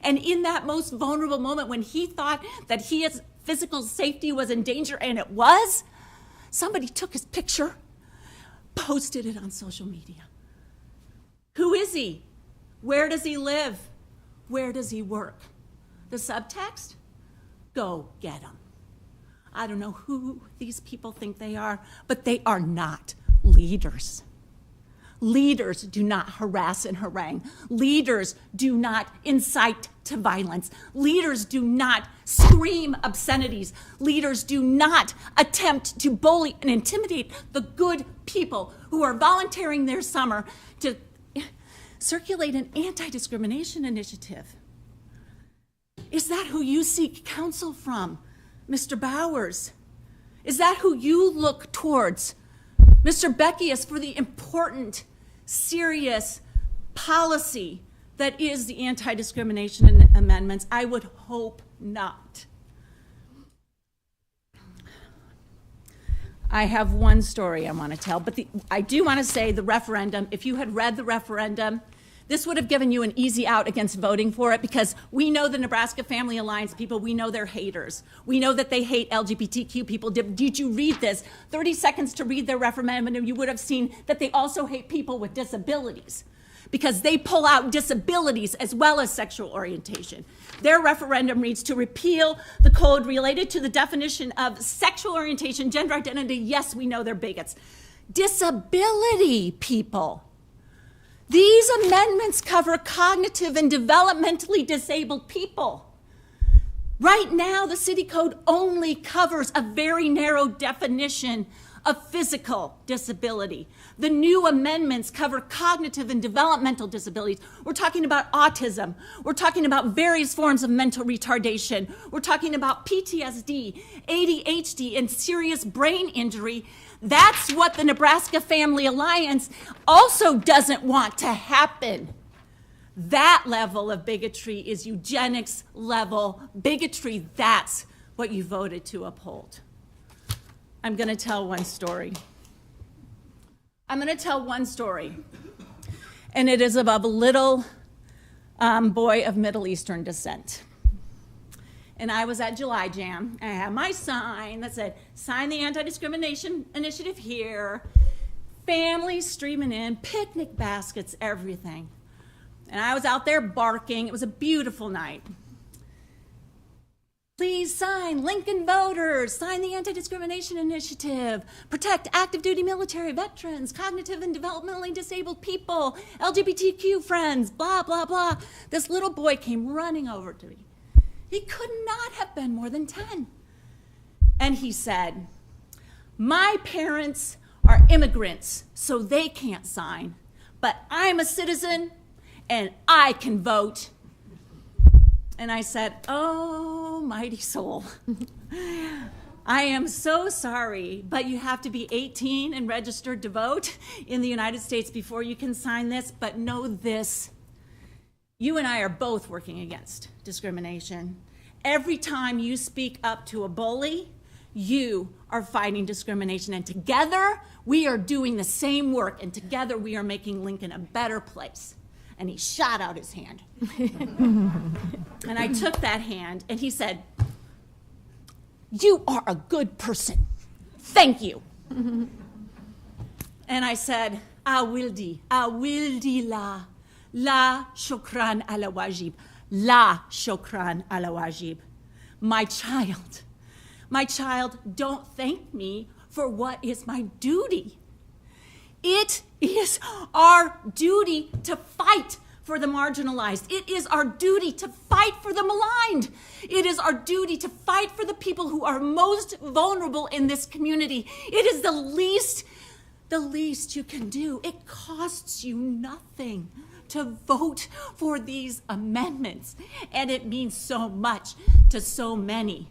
And in that most vulnerable moment when he thought that his physical safety was in danger, and it was, somebody took his picture, posted it on social media. Who is he? Where does he live? Where does he work? The subtext? Go get him. I don't know who these people think they are, but they are not leaders. Leaders do not harass and harangue. Leaders do not incite to violence. Leaders do not scream obscenities. Leaders do not attempt to bully and intimidate the good people who are volunteering their summer to circulate an anti-discrimination initiative. Is that who you seek counsel from, Mr. Bowers? Is that who you look towards, Mr. Beckius, for the important, serious policy that is the anti-discrimination amendments? I would hope not. I have one story I want to tell, but I do want to say the referendum, if you had read the referendum, this would have given you an easy out against voting for it, because we know the Nebraska Family Alliance people, we know they're haters. We know that they hate LGBTQ people. Did you read this? 30 seconds to read their referendum, and you would have seen that they also hate people with disabilities, because they pull out disabilities as well as sexual orientation. Their referendum reads to repeal the code related to the definition of sexual orientation, gender identity. Yes, we know they're bigots. Disability people. These amendments cover cognitive and developmentally disabled people. Right now, the city code only covers a very narrow definition of physical disability. The new amendments cover cognitive and developmental disabilities. We're talking about autism. We're talking about various forms of mental retardation. We're talking about PTSD, ADHD, and serious brain injury. That's what the Nebraska Family Alliance also doesn't want to happen. That level of bigotry is eugenics level bigotry. That's what you voted to uphold. I'm going to tell one story. And it is about a little boy of Middle Eastern descent. And I was at July Jam, and I had my sign that said, sign the anti-discrimination initiative here. Families streaming in, picnic baskets, everything. And I was out there barking. It was a beautiful night. Please sign, Lincoln voters, sign the anti-discrimination initiative, protect active duty military veterans, cognitive and developmentally disabled people, LGBTQ friends, blah, blah, blah. This little boy came running over to me. He could not have been more than 10. And he said, my parents are immigrants, so they can't sign, but I'm a citizen and I can vote. And I said, oh, mighty soul. I am so sorry, but you have to be 18 and registered to vote in the United States before you can sign this. But know this, you and I are both working against discrimination. Every time you speak up to a bully, you are fighting discrimination. And together, we are doing the same work. And together, we are making Lincoln a better place. And he shot out his hand. And I took that hand, and he said, "You are a good person. Thank you." And I said, awildi la shukran ala wajib, la shukran ala wajib. My child, don't thank me for what is my duty. It is our duty to fight for the marginalized. It is our duty to fight for the maligned. It is our duty to fight for the people who are most vulnerable in this community. It is the least you can do. It costs you nothing to vote for these amendments, and it means so much to so many.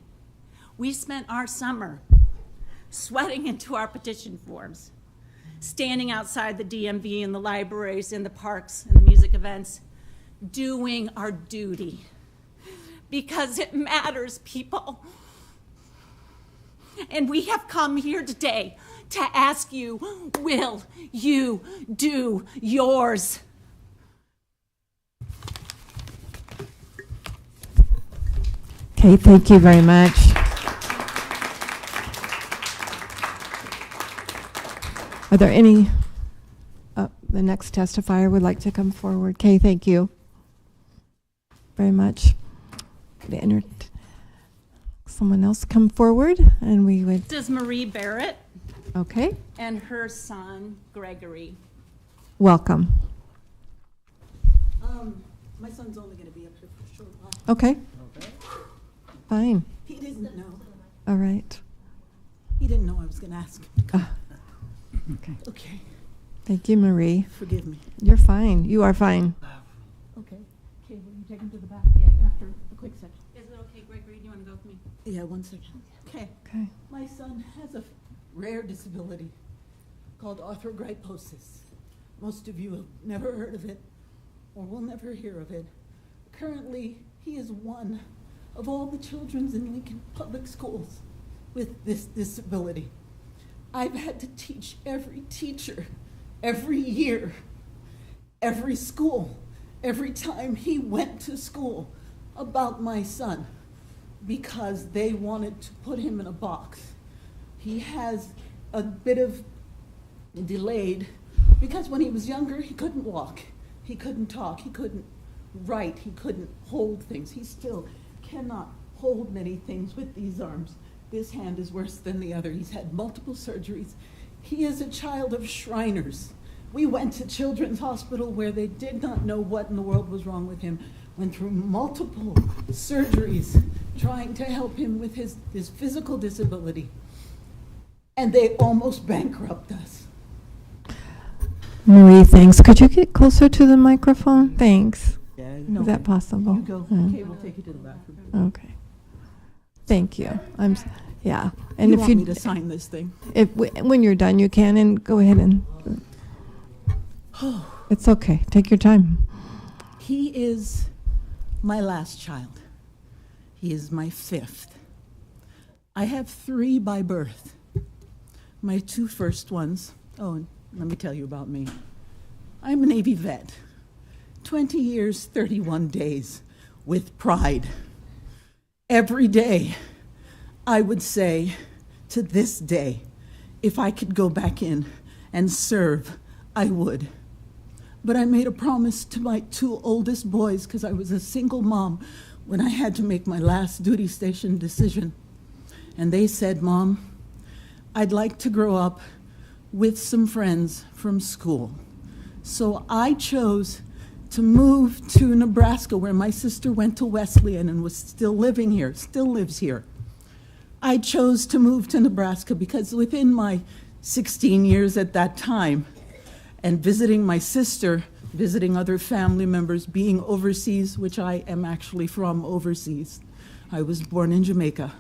We spent our summer sweating into our petition forms, standing outside the DMV and the libraries and the parks and the music events, doing our duty because it matters, people. And we have come here today to ask you, will you do yours? Okay, thank you very much. Are there any, the next testifier would like to come forward? Okay, thank you very much. Someone else come forward and we would. Does Marie Barrett? Okay. And her son, Gregory. Welcome. My son's only going to be up here for a short while. Okay. Fine. He didn't know. All right. He didn't know I was going to ask him to come. Okay. Okay. Thank you, Marie. Forgive me. You're fine. You are fine. Okay. Okay, will you take him to the back? Yeah, after a quick second. Is it okay, Gregory? Do you want to go with me? Yeah, 1 second. Okay. Okay. My son has a rare disability called arthrogryposis. Most of you have never heard of it or will never hear of it. Currently, he is one of all the children in Lincoln Public Schools with this disability. I've had to teach every teacher, every year, every school, every time he went to school about my son because they wanted to put him in a box. He has a bit of delayed because when he was younger, he couldn't walk, he couldn't talk, he couldn't write, he couldn't hold things. He still cannot hold many things with these arms. This hand is worse than the other. He's had multiple surgeries. He is a child of Shriners. We went to Children's Hospital where they did not know what in the world was wrong with him. Went through multiple surgeries trying to help him with his physical disability. And they almost bankrupt us. Marie, thanks. Could you get closer to the microphone? Thanks. Yeah, Is that possible? You go. Yeah. Okay, we'll take you to the bathroom. Okay. Thank you. Yeah. And You if want you me to sign this thing? When you're done, you can, and go ahead and. It's okay. Take your time. He is my last child. He is my 5th. I have 3 by birth. My 2 first ones, and let me tell you about me. I'm a Navy vet. 20 years, 31 days, with pride. Every day, I would say, to this day, if I could go back in and serve, I would. But I made a promise to my 2 oldest boys, because I was a single mom, when I had to make my last duty station decision. And they said, "Mom, I'd like to grow up with some friends from school." So I chose to move to Nebraska, where my sister went to Wesleyan and was still living here, still lives here. I chose to move to Nebraska because within my 16 years at that time, and visiting my sister, visiting other family members, being overseas, which I am actually from overseas. I was born in Jamaica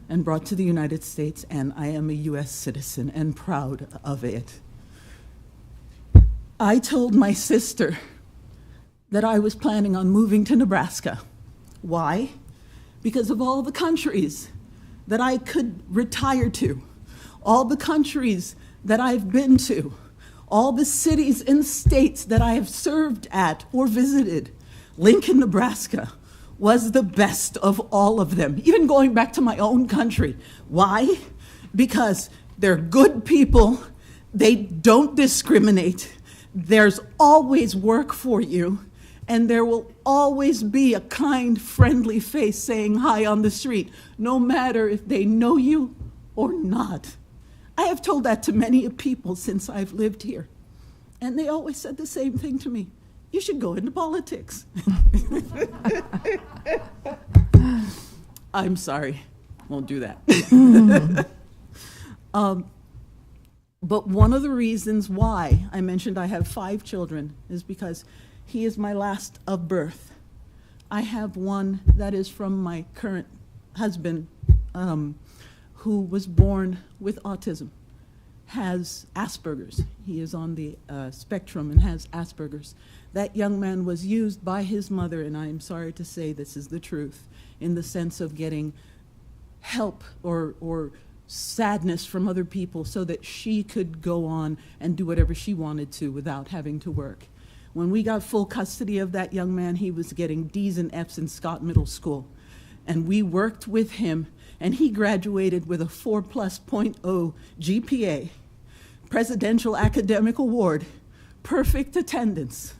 and brought to the United States, and I am a US citizen and proud of it. I told my sister that I was planning on moving to Nebraska. Why? Because of all the countries that I could retire to, all the countries that I've been to, all the cities and states that I have served at or visited, Lincoln, Nebraska was the best of all of them, even going back to my own country. Why? Because they're good people, they don't discriminate, there's always work for you, and there will always be a kind, friendly face saying hi on the street, no matter if they know you or not. I have told that to many people since I've lived here, and they always said the same thing to me. You should go into politics. I'm sorry, won't do that. But one of the reasons why I mentioned I have 5 children is because he is my last of birth. I have one that is from my current husband, who was born with autism, has Asperger's. He is on the spectrum and has Asperger's. That young man was used by his mother, and I am sorry to say this is the truth, in the sense of getting help or sadness from other people so that she could go on and do whatever she wanted to without having to work. When we got full custody of that young man, he was getting D's and F's in Scott Middle School. And we worked with him, and he graduated with a 4.0 GPA, Presidential Academic Award, perfect attendance.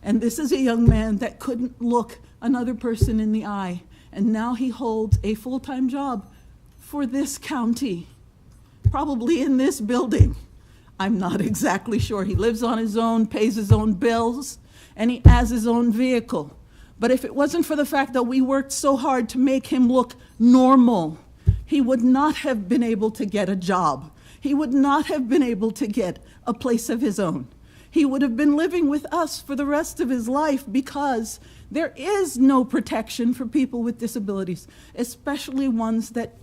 And this is a young man that couldn't look another person in the eye, and now he holds a full-time job for this county, probably in this building. I'm not exactly sure. He lives on his own, pays his own bills, and he has his own vehicle. But if it wasn't for the fact that we worked so hard to make him look normal, he would not have been able to get a job. He would not have been able to get a place of his own. He would have been living with us for the rest of his life because there is no protection for people with disabilities, especially ones that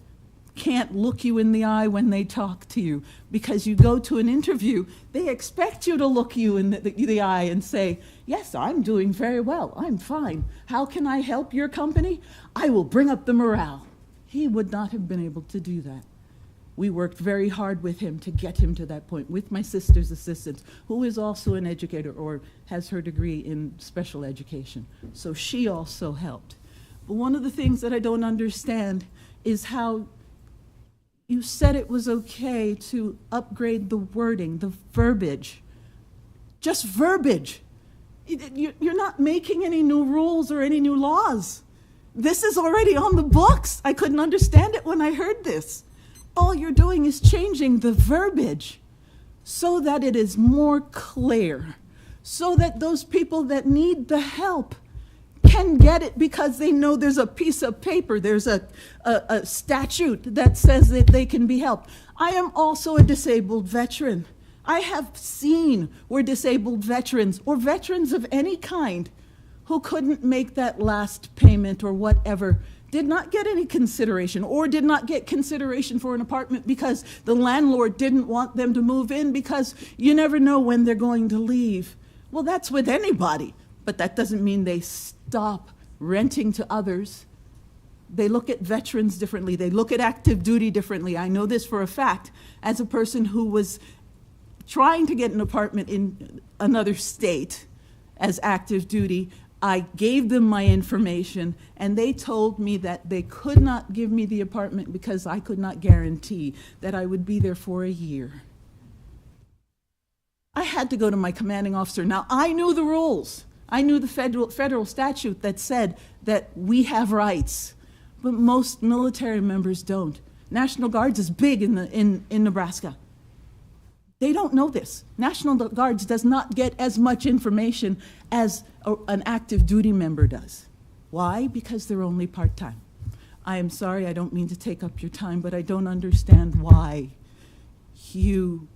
can't look you in the eye when they talk to you. Because you go to an interview, they expect you to look you in the eye and say, yes, I'm doing very well, I'm fine. How can I help your company? I will bring up the morale. He would not have been able to do that. We worked very hard with him to get him to that point, with my sister's assistant, who is also an educator or has her degree in special education. So she also helped. But one of the things that I don't understand is how you said it was okay to upgrade the wording, the verbiage. Just verbiage. You're not making any new rules or any new laws. This is already on the books. I couldn't understand it when I heard this. All you're doing is changing the verbiage so that it is more clear, so that those people that need the help can get it because they know there's a piece of paper, there's a statute that says that they can be helped. I am also a disabled veteran. I have seen where disabled veterans or veterans of any kind who couldn't make that last payment or whatever did not get any consideration or did not get consideration for an apartment because the landlord didn't want them to move in because you never know when they're going to leave. Well, that's with anybody, but that doesn't mean they stop renting to others. They look at veterans differently. They look at active duty differently. I know this for a fact. As a person who was trying to get an apartment in another state as active duty, I gave them my information, and they told me that they could not give me the apartment because I could not guarantee that I would be there for a year. I had to go to my commanding officer. Now, I knew the rules. I knew the federal statute that said that we have rights, but most military members don't. National Guards is big in Nebraska. They don't know this. National Guards does not get as much information as an active duty member does. Why? Because they're only part-time. I am sorry, I don't mean to take up your time, but I don't understand why you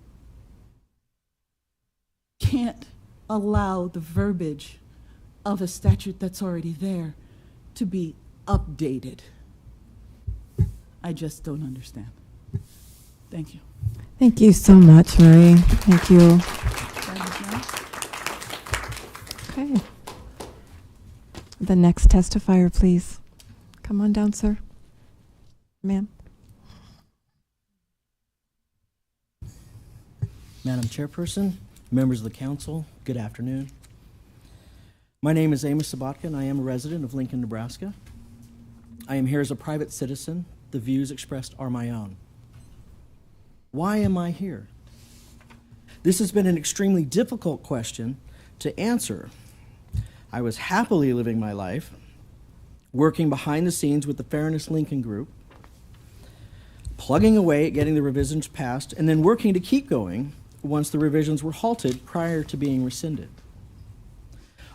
can't allow the verbiage of a statute that's already there to be updated. I just don't understand. Thank you. Thank you so much, Marie. Thank you. Okay. The next testifier, please. Come on down, sir. Ma'am. Madam Chairperson, members of the council, good afternoon. My name is Amos Sabatka, and I am a resident of Lincoln, Nebraska. I am here as a private citizen. The views expressed are my own. Why am I here? This has been an extremely difficult question to answer. I was happily living my life, working behind the scenes with the Fairness Lincoln Group, plugging away at getting the revisions passed, and then working to keep going once the revisions were halted prior to being rescinded.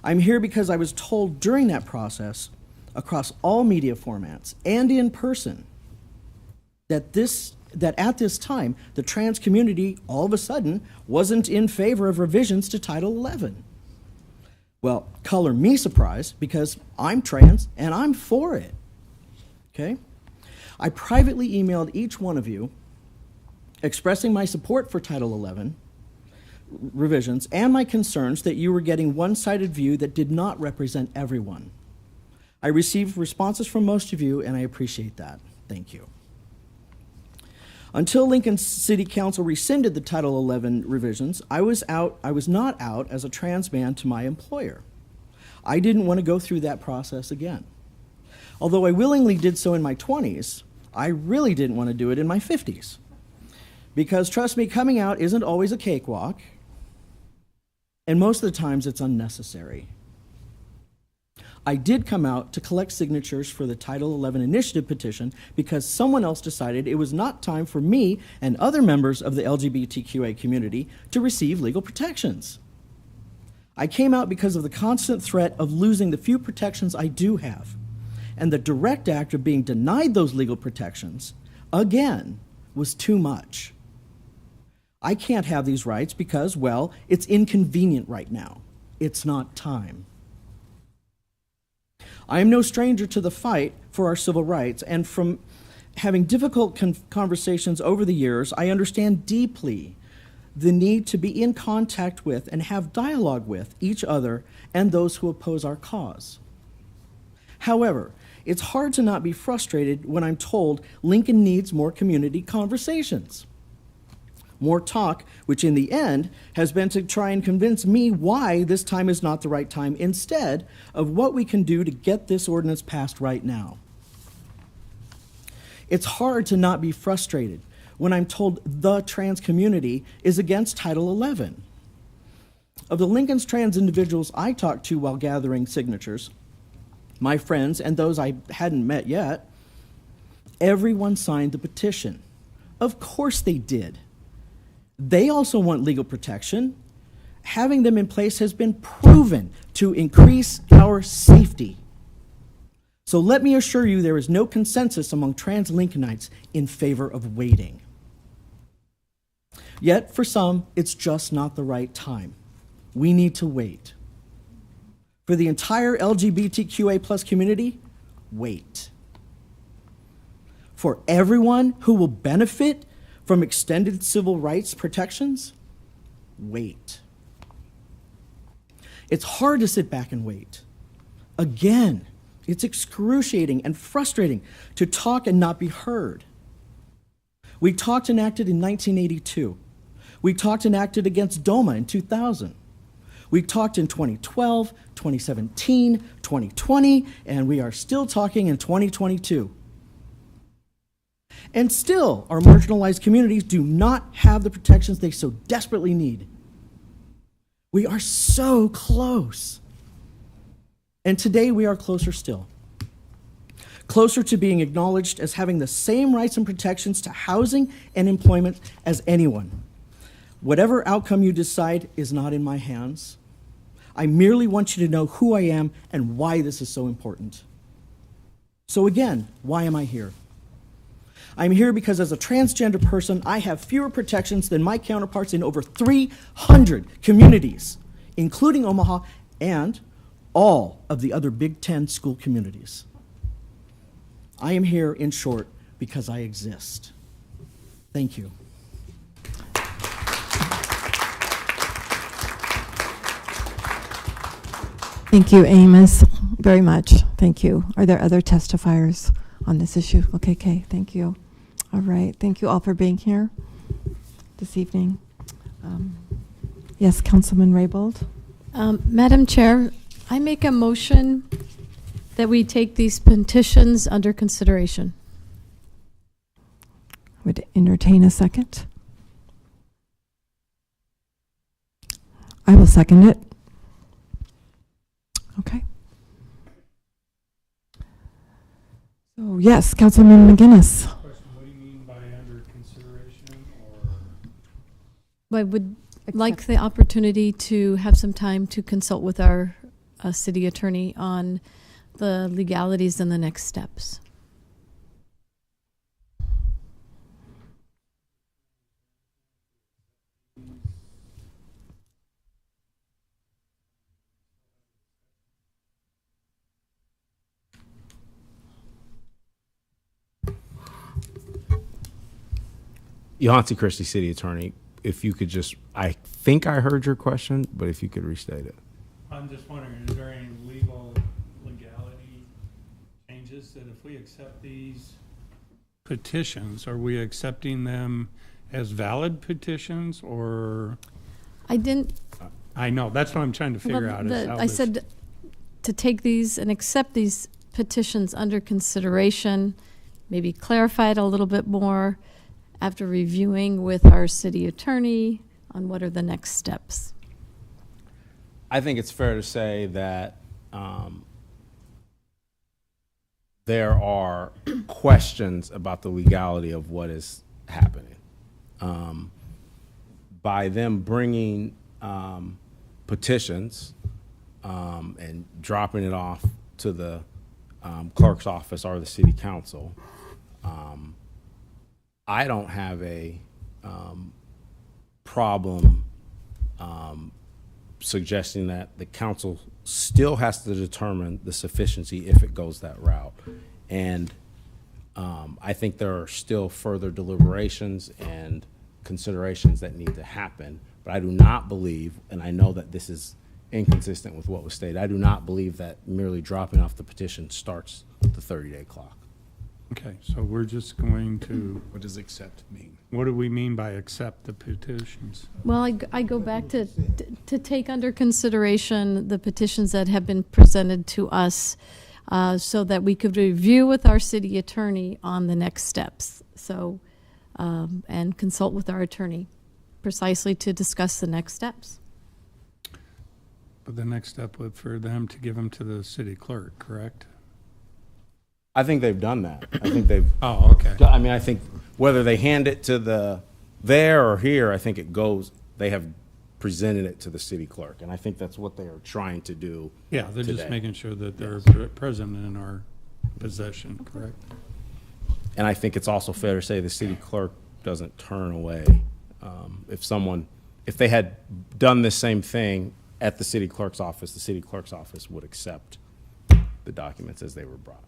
I'm here because I was told during that process, across all media formats and in person, that at this time, the trans community all of a sudden wasn't in favor of revisions to Title 11. Well, color me surprised, because I'm trans and I'm for it, okay? I privately emailed each one of you expressing my support for Title 11 revisions and my concerns that you were getting one-sided view that did not represent everyone. I received responses from most of you, and I appreciate that. Thank you. Until Lincoln City Council rescinded the Title 11 revisions, I was not out as a trans man to my employer. I didn't want to go through that process again. Although I willingly did so in my 20s, I really didn't want to do it in my 50s. Because trust me, coming out isn't always a cakewalk, and most of the times it's unnecessary. I did come out to collect signatures for the Title 11 initiative petition because someone else decided it was not time for me and other members of the LGBTQA community to receive legal protections. I came out because of the constant threat of losing the few protections I do have, and the direct act of being denied those legal protections, again, was too much. I can't have these rights because, well, it's inconvenient right now. It's not time. I am no stranger to the fight for our civil rights, and from having difficult conversations over the years, I understand deeply the need to be in contact with and have dialogue with each other and those who oppose our cause. However, it's hard to not be frustrated when I'm told Lincoln needs more community conversations. More talk, which in the end has been to try and convince me why this time is not the right time, instead of what we can do to get this ordinance passed right now. It's hard to not be frustrated when I'm told the trans community is against Title 11. Of the Lincoln's trans individuals I talked to while gathering signatures, my friends and those I hadn't met yet, everyone signed the petition. Of course they did. They also want legal protection. Having them in place has been proven to increase our safety. So let me assure you there is no consensus among trans Lincolnites in favor of waiting. Yet, for some, it's just not the right time. We need to wait. For the entire LGBTQA plus community, wait. For everyone who will benefit from extended civil rights protections, wait. It's hard to sit back and wait. Again, it's excruciating and frustrating to talk and not be heard. We talked and acted in 1982. We talked and acted against DOMA in 2000. We talked in 2012, 2017, 2020, and we are still talking in 2022. And still, our marginalized communities do not have the protections they so desperately need. We are so close. And today we are closer still. Closer to being acknowledged as having the same rights and protections to housing and employment as anyone. Whatever outcome you decide is not in my hands. I merely want you to know who I am and why this is so important. So again, why am I here? I'm here because as a transgender person, I have fewer protections than my counterparts in over 300 communities, including Omaha and all of the other Big Ten school communities. I am here, in short, because I exist. Thank you. Thank you, Amos, very much. Thank you. Are there other testifiers on this issue? Okay, thank you. All right, thank you all for being here this evening. Yes, Councilman Raybold. Madam Chair, I make a motion that we take these petitions under consideration. Would entertain a second. I will second it. Okay. So yes, Councilman McGinnis. Question, what do you mean by under consideration, or? I would like the opportunity to have some time to consult with our city attorney on the legalities and the next steps. Yohansi Christie, City Attorney, if you could just, I think I heard your question, but if you could restate it. I'm just wondering, is there any legality changes that if we accept these petitions, are we accepting them as valid petitions, or? I didn't. I know, that's what I'm trying to figure out. Is how I said to take these and accept these petitions under consideration, maybe clarify it a little bit more after reviewing with our city attorney on what are the next steps. I think it's fair to say that there are questions about the legality of what is happening. By them bringing petitions and dropping it off to the clerk's office or the city council, I don't have a problem suggesting that the council still has to determine the sufficiency if it goes that route. And I think there are still further deliberations and considerations that need to happen. But I do not believe, and I know that this is inconsistent with what was stated, I do not believe that merely dropping off the petition starts the 30-day clock. Okay, so we're just going to. What does accept mean? What do we mean by accept the petitions? Well, I go back to take under consideration the petitions that have been presented to us so that we could review with our city attorney on the next steps. So, and consult with our attorney precisely to discuss the next steps. But the next step would for them to give them to the city clerk, correct? I think they've done that. I think they've. Oh, okay. I mean, I think whether they hand it to there or here, I think it goes, they have presented it to the city clerk. And I think that's what they are trying to do. Yeah, they're today. just making sure that they're present in our possession, correct? And I think it's also fair to say the city clerk doesn't turn away. If they had done the same thing at the city clerk's office would accept the documents as they were brought.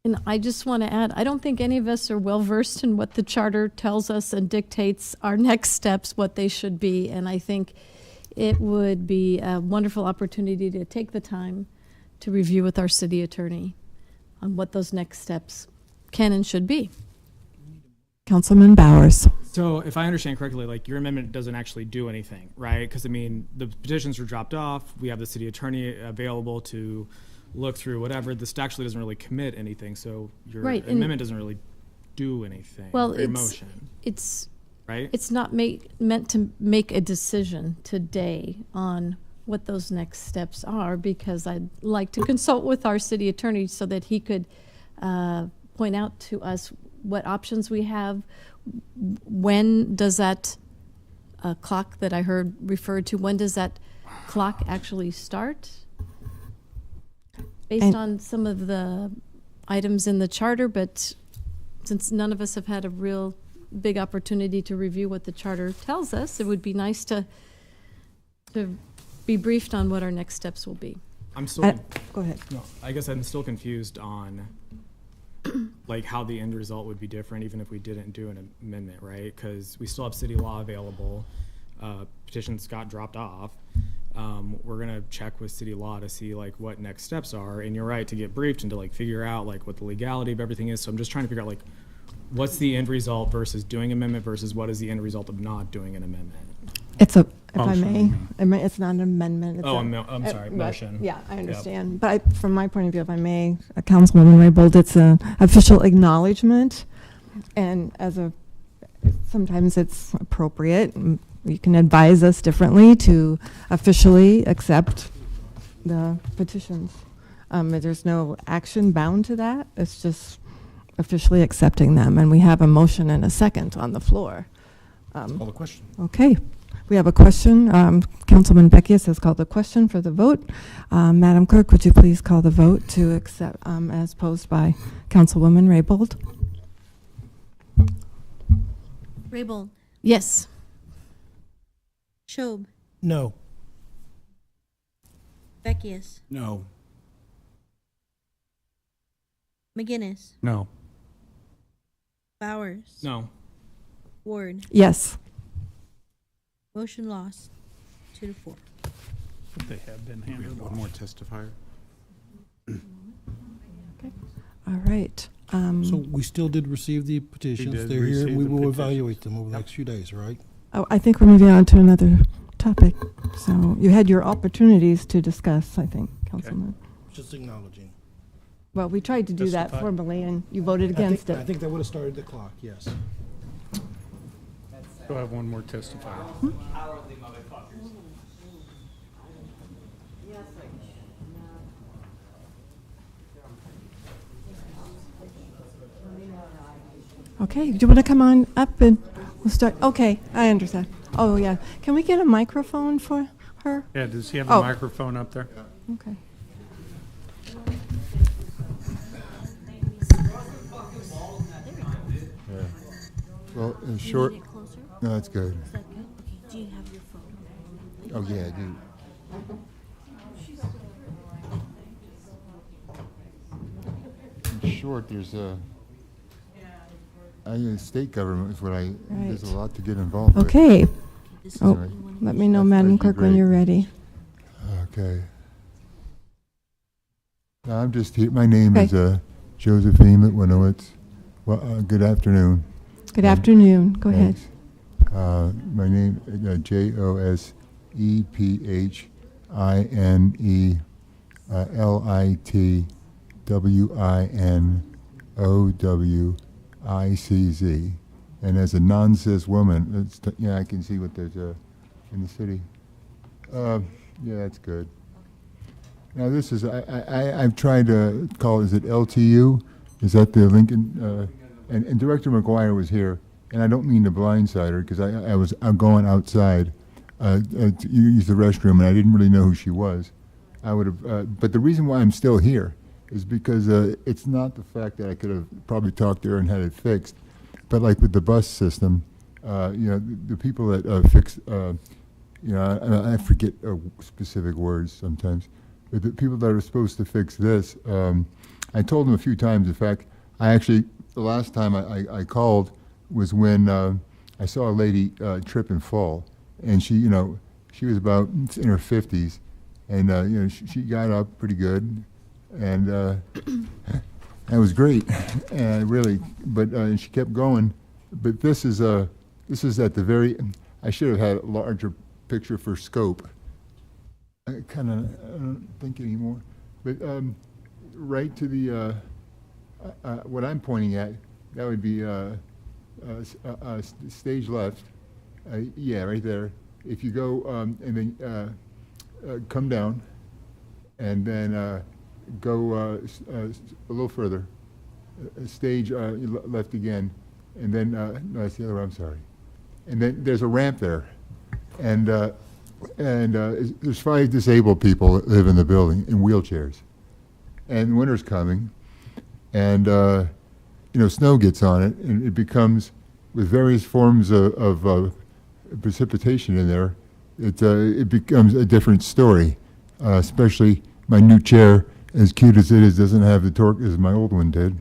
And I just want to add, I don't think any of us are well versed in what the charter tells us and dictates our next steps, what they should be. And I think it would be a wonderful opportunity to take the time to review with our city attorney on what those next steps can and should be. Councilman Bowers. So if I understand correctly, like your amendment doesn't actually do anything, right? Because I mean, the petitions were dropped off. We have the city attorney available to look through whatever. This actually doesn't really commit anything. So your amendment doesn't really do anything. Well, your motion. It's right. It's not meant to make a decision today on what those next steps are, because I'd like to consult with our city attorney so that he could point out to us what options we have. When does that clock that I heard referred to, when does that clock actually start? Based on some of the items in the charter, but since none of us have had a real big opportunity to review what the charter tells us, it would be nice to be briefed on what our next steps will be. I'm still. Go ahead. No, I guess I'm still confused on like how the end result would be different even if we didn't do an amendment, right? Because we still have city law available. Petitions got dropped off. We're gonna check with city law to see like what next steps are. And you're right, to get briefed and to like figure out like what the legality of everything is. So I'm just trying to figure out like what's the end result versus doing amendment versus what is the end result of not doing an amendment. It's a, if I Motion. may, it's not an amendment. It's Oh, a- sorry, but- motion. Yeah, I Yep. understand. But from my point of view, if I may, Councilwoman Raybold, it's an official acknowledgement. And sometimes it's appropriate. You can advise us differently to officially accept the petitions. There's no action bound to that. It's just officially accepting them. And we have a motion and a second on the floor. Call the question. Okay. We have a question. Councilman Beckius has called the question for the vote. Madam Clerk, would you please call the vote to accept as posed by Councilwoman Raybold? Raybold, Yes. Schob, No. Beckius, No. McGinnis, No. Bowers, No. Ward. Yes. Motion lost, 2-4. They have been We handed have one more testifier. All right. So we still did receive the petitions. did They're here. receive We the will petitions. evaluate them over the next few days, right? Oh, I think we're moving on to another topic. So you had your opportunities to discuss, I think, Councilman. Just acknowledging. Well, we tried to do that Testify. formally, and you voted against I it. think that would have started the clock, yes. We'll have one more testifier. Okay, do you want to come on up and we'll start? Okay, I understand. Oh, yeah. Can we get a microphone for her? Yeah, does he have Oh. a microphone up there? Okay. Well, in short, Need it closer? no, that's good. Is that good? Okay, do you have your phone? Oh, yeah, I do. In short, there's state government is what there's a Right. lot to get involved with. Okay. Oh, Anyway, let me know, that's Madam actually Clerk, when great. you're ready. Okay. Now, I'm just here, my name Okay. is Josephine Litwinowitz. Well, good afternoon. Good afternoon. Go ahead. Thanks. My name JOSEPHINELITWINOWICZ. And as a non-cis woman, I can see what there's in the city. Yeah, that's good. Now this is, I've tried to call, is it LTU? Is that the Lincoln? And Director McGuire was here, and I don't mean to blindside her, because I'm going outside to use the restroom, and I didn't really know who she was. I would have, but the reason why I'm still here is because it's not the fact that I could have probably talked to her and had it fixed, but like with the bus system, the people that fix, I forget specific words sometimes, but the people that are supposed to fix this, I told them a few times. In fact, the last time I called was when I saw a lady trip and fall, and she was about in her 50s, and she got up pretty good, and that was great, and really. But she kept going. But this is at the very. I should have had a larger picture for scope. I don't think anymore. But right to the what I'm pointing at, that would be stage left. Yeah, right there. If you go and then come down, and then go a little further, stage left again, and then no, that's the other one. I'm sorry. And then there's a ramp there, and there's 5 disabled people that live in the building in wheelchairs, and winter's coming, and snow gets on it, and it becomes, with various forms of precipitation in there, it becomes a different story. Especially my new chair, as cute as it is, doesn't have the torque as my old one did,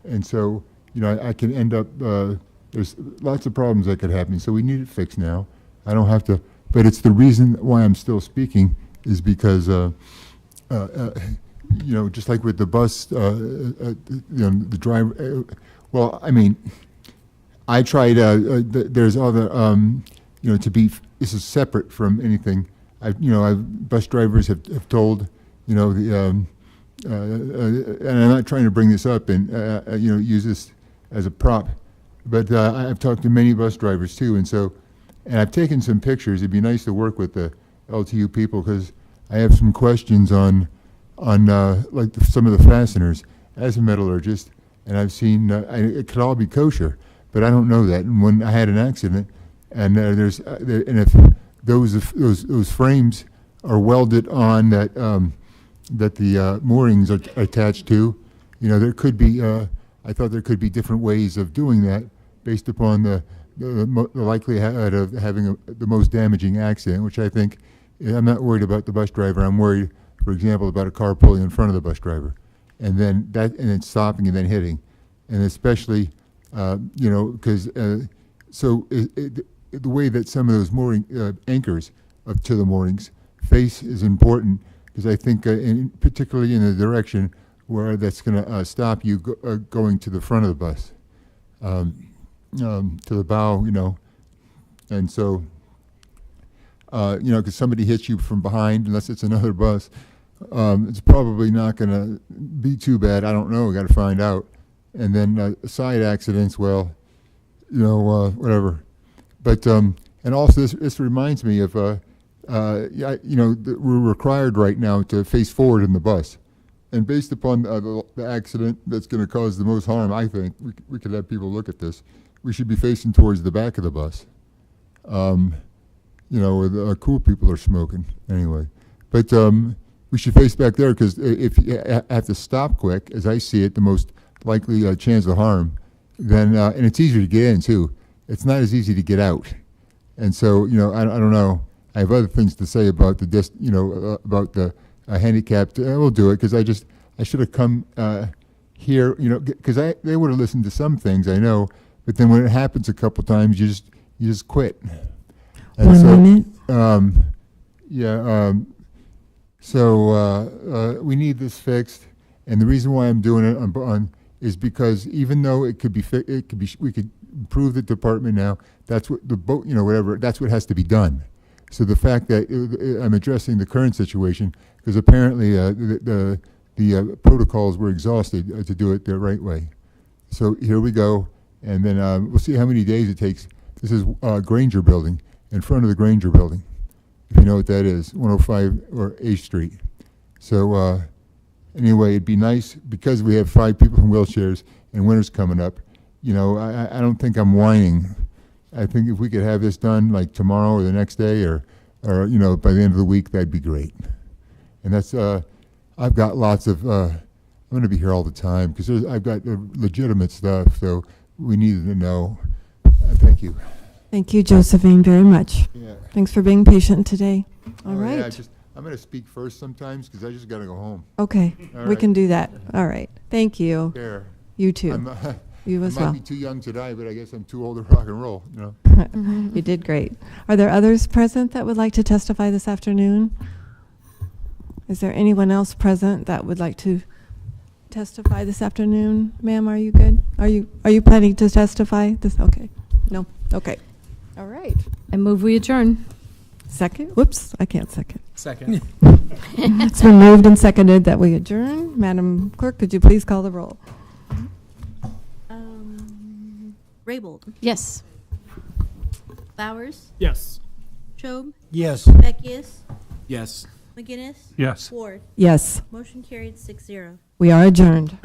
and so I can end up. There's lots of problems that could happen, so we need it fixed now. I don't have to, but it's the reason why I'm still speaking is because, just like with the bus, the driver. Well, I mean, I tried. There's other, to be this is separate from anything. Bus drivers have told, and I'm not trying to bring this up and, use this as a prop, but I've talked to many bus drivers too, and I've taken some pictures. It'd be nice to work with the LTU people because I have some questions on some of the fasteners as a metallurgist, and I've seen it could all be kosher, but I don't know that. And when I had an accident, and if those frames are welded on that the moorings are attached to, there could be. I thought there could be different ways of doing that based upon the likelihood of having the most damaging accident, which I think. I'm not worried about the bus driver. I'm worried, for example, about a car pulling in front of the bus driver, and then stopping and then hitting, and especially, because the way that some of those mooring anchors up to the moorings face is important, because I think, particularly in the direction where that's going to stop you going to the front of the bus, to the bow, and so. Because somebody hits you from behind, unless it's another bus, it's probably not going to be too bad. I don't know. Got to find out. And then side accidents, well, whatever. But and also this reminds me of, we're required right now to face forward in the bus, and based upon the accident that's going to cause the most harm, I think we could have people look at this. We should be facing towards the back of the bus. Where the cool people are smoking anyway. But we should face back there, because if you have to stop quick, as I see it, the most likely chance of harm, then, and it's easier to get in too. It's not as easy to get out. And so, I don't know. I have other things to say about about the handicapped. We'll do it, because I should have come here, because they would have listened to some things, I know, but then when it happens a couple times, you just quit. And 1 minute. We need this fixed, and the reason why I'm doing it is because even though we could improve the department now. That's what the boat, whatever. That's what has to be done. So the fact that I'm addressing the current situation, because apparently the protocols were exhausted to do it the right way. So here we go, and then we'll see how many days it takes. This is Granger Building, in front of the Granger Building, if you know what that is, 105 or 8th Street. So anyway, it'd be nice, because we have 5 people in wheelchairs and winter's coming up. I don't think I'm whining. I think if we could have this done like tomorrow or the next day, or by the end of the week, that'd be great. And that's I've got lots of. I'm going to be here all the time because I've got legitimate stuff. So we needed to know. Thank you. Thank you, Josephine, very much. Yeah. Thanks for being patient today. All right. Yeah, I'm going to speak first sometimes because I just got to go home. Okay, All we right. can do that. All right. Thank you. There. You too. You as I might well. be too young to die, but I guess I'm too old to rock and roll. You did great. Are there others present that would like to testify this afternoon? Is there anyone else present that would like to testify this afternoon? Ma'am, are you good? Are you planning to testify this? Okay. No. Okay. All right. I move we adjourn. Second? Whoops, I can't second. Second. It's been moved and seconded that we adjourn. Madam Clerk, could you please call the roll? Raybold. Yes. Flowers. Yes. Schob. Yes. Beckius. Yes. McGinnis. Yes. Ward. Yes. Motion carried 6-0. We are adjourned.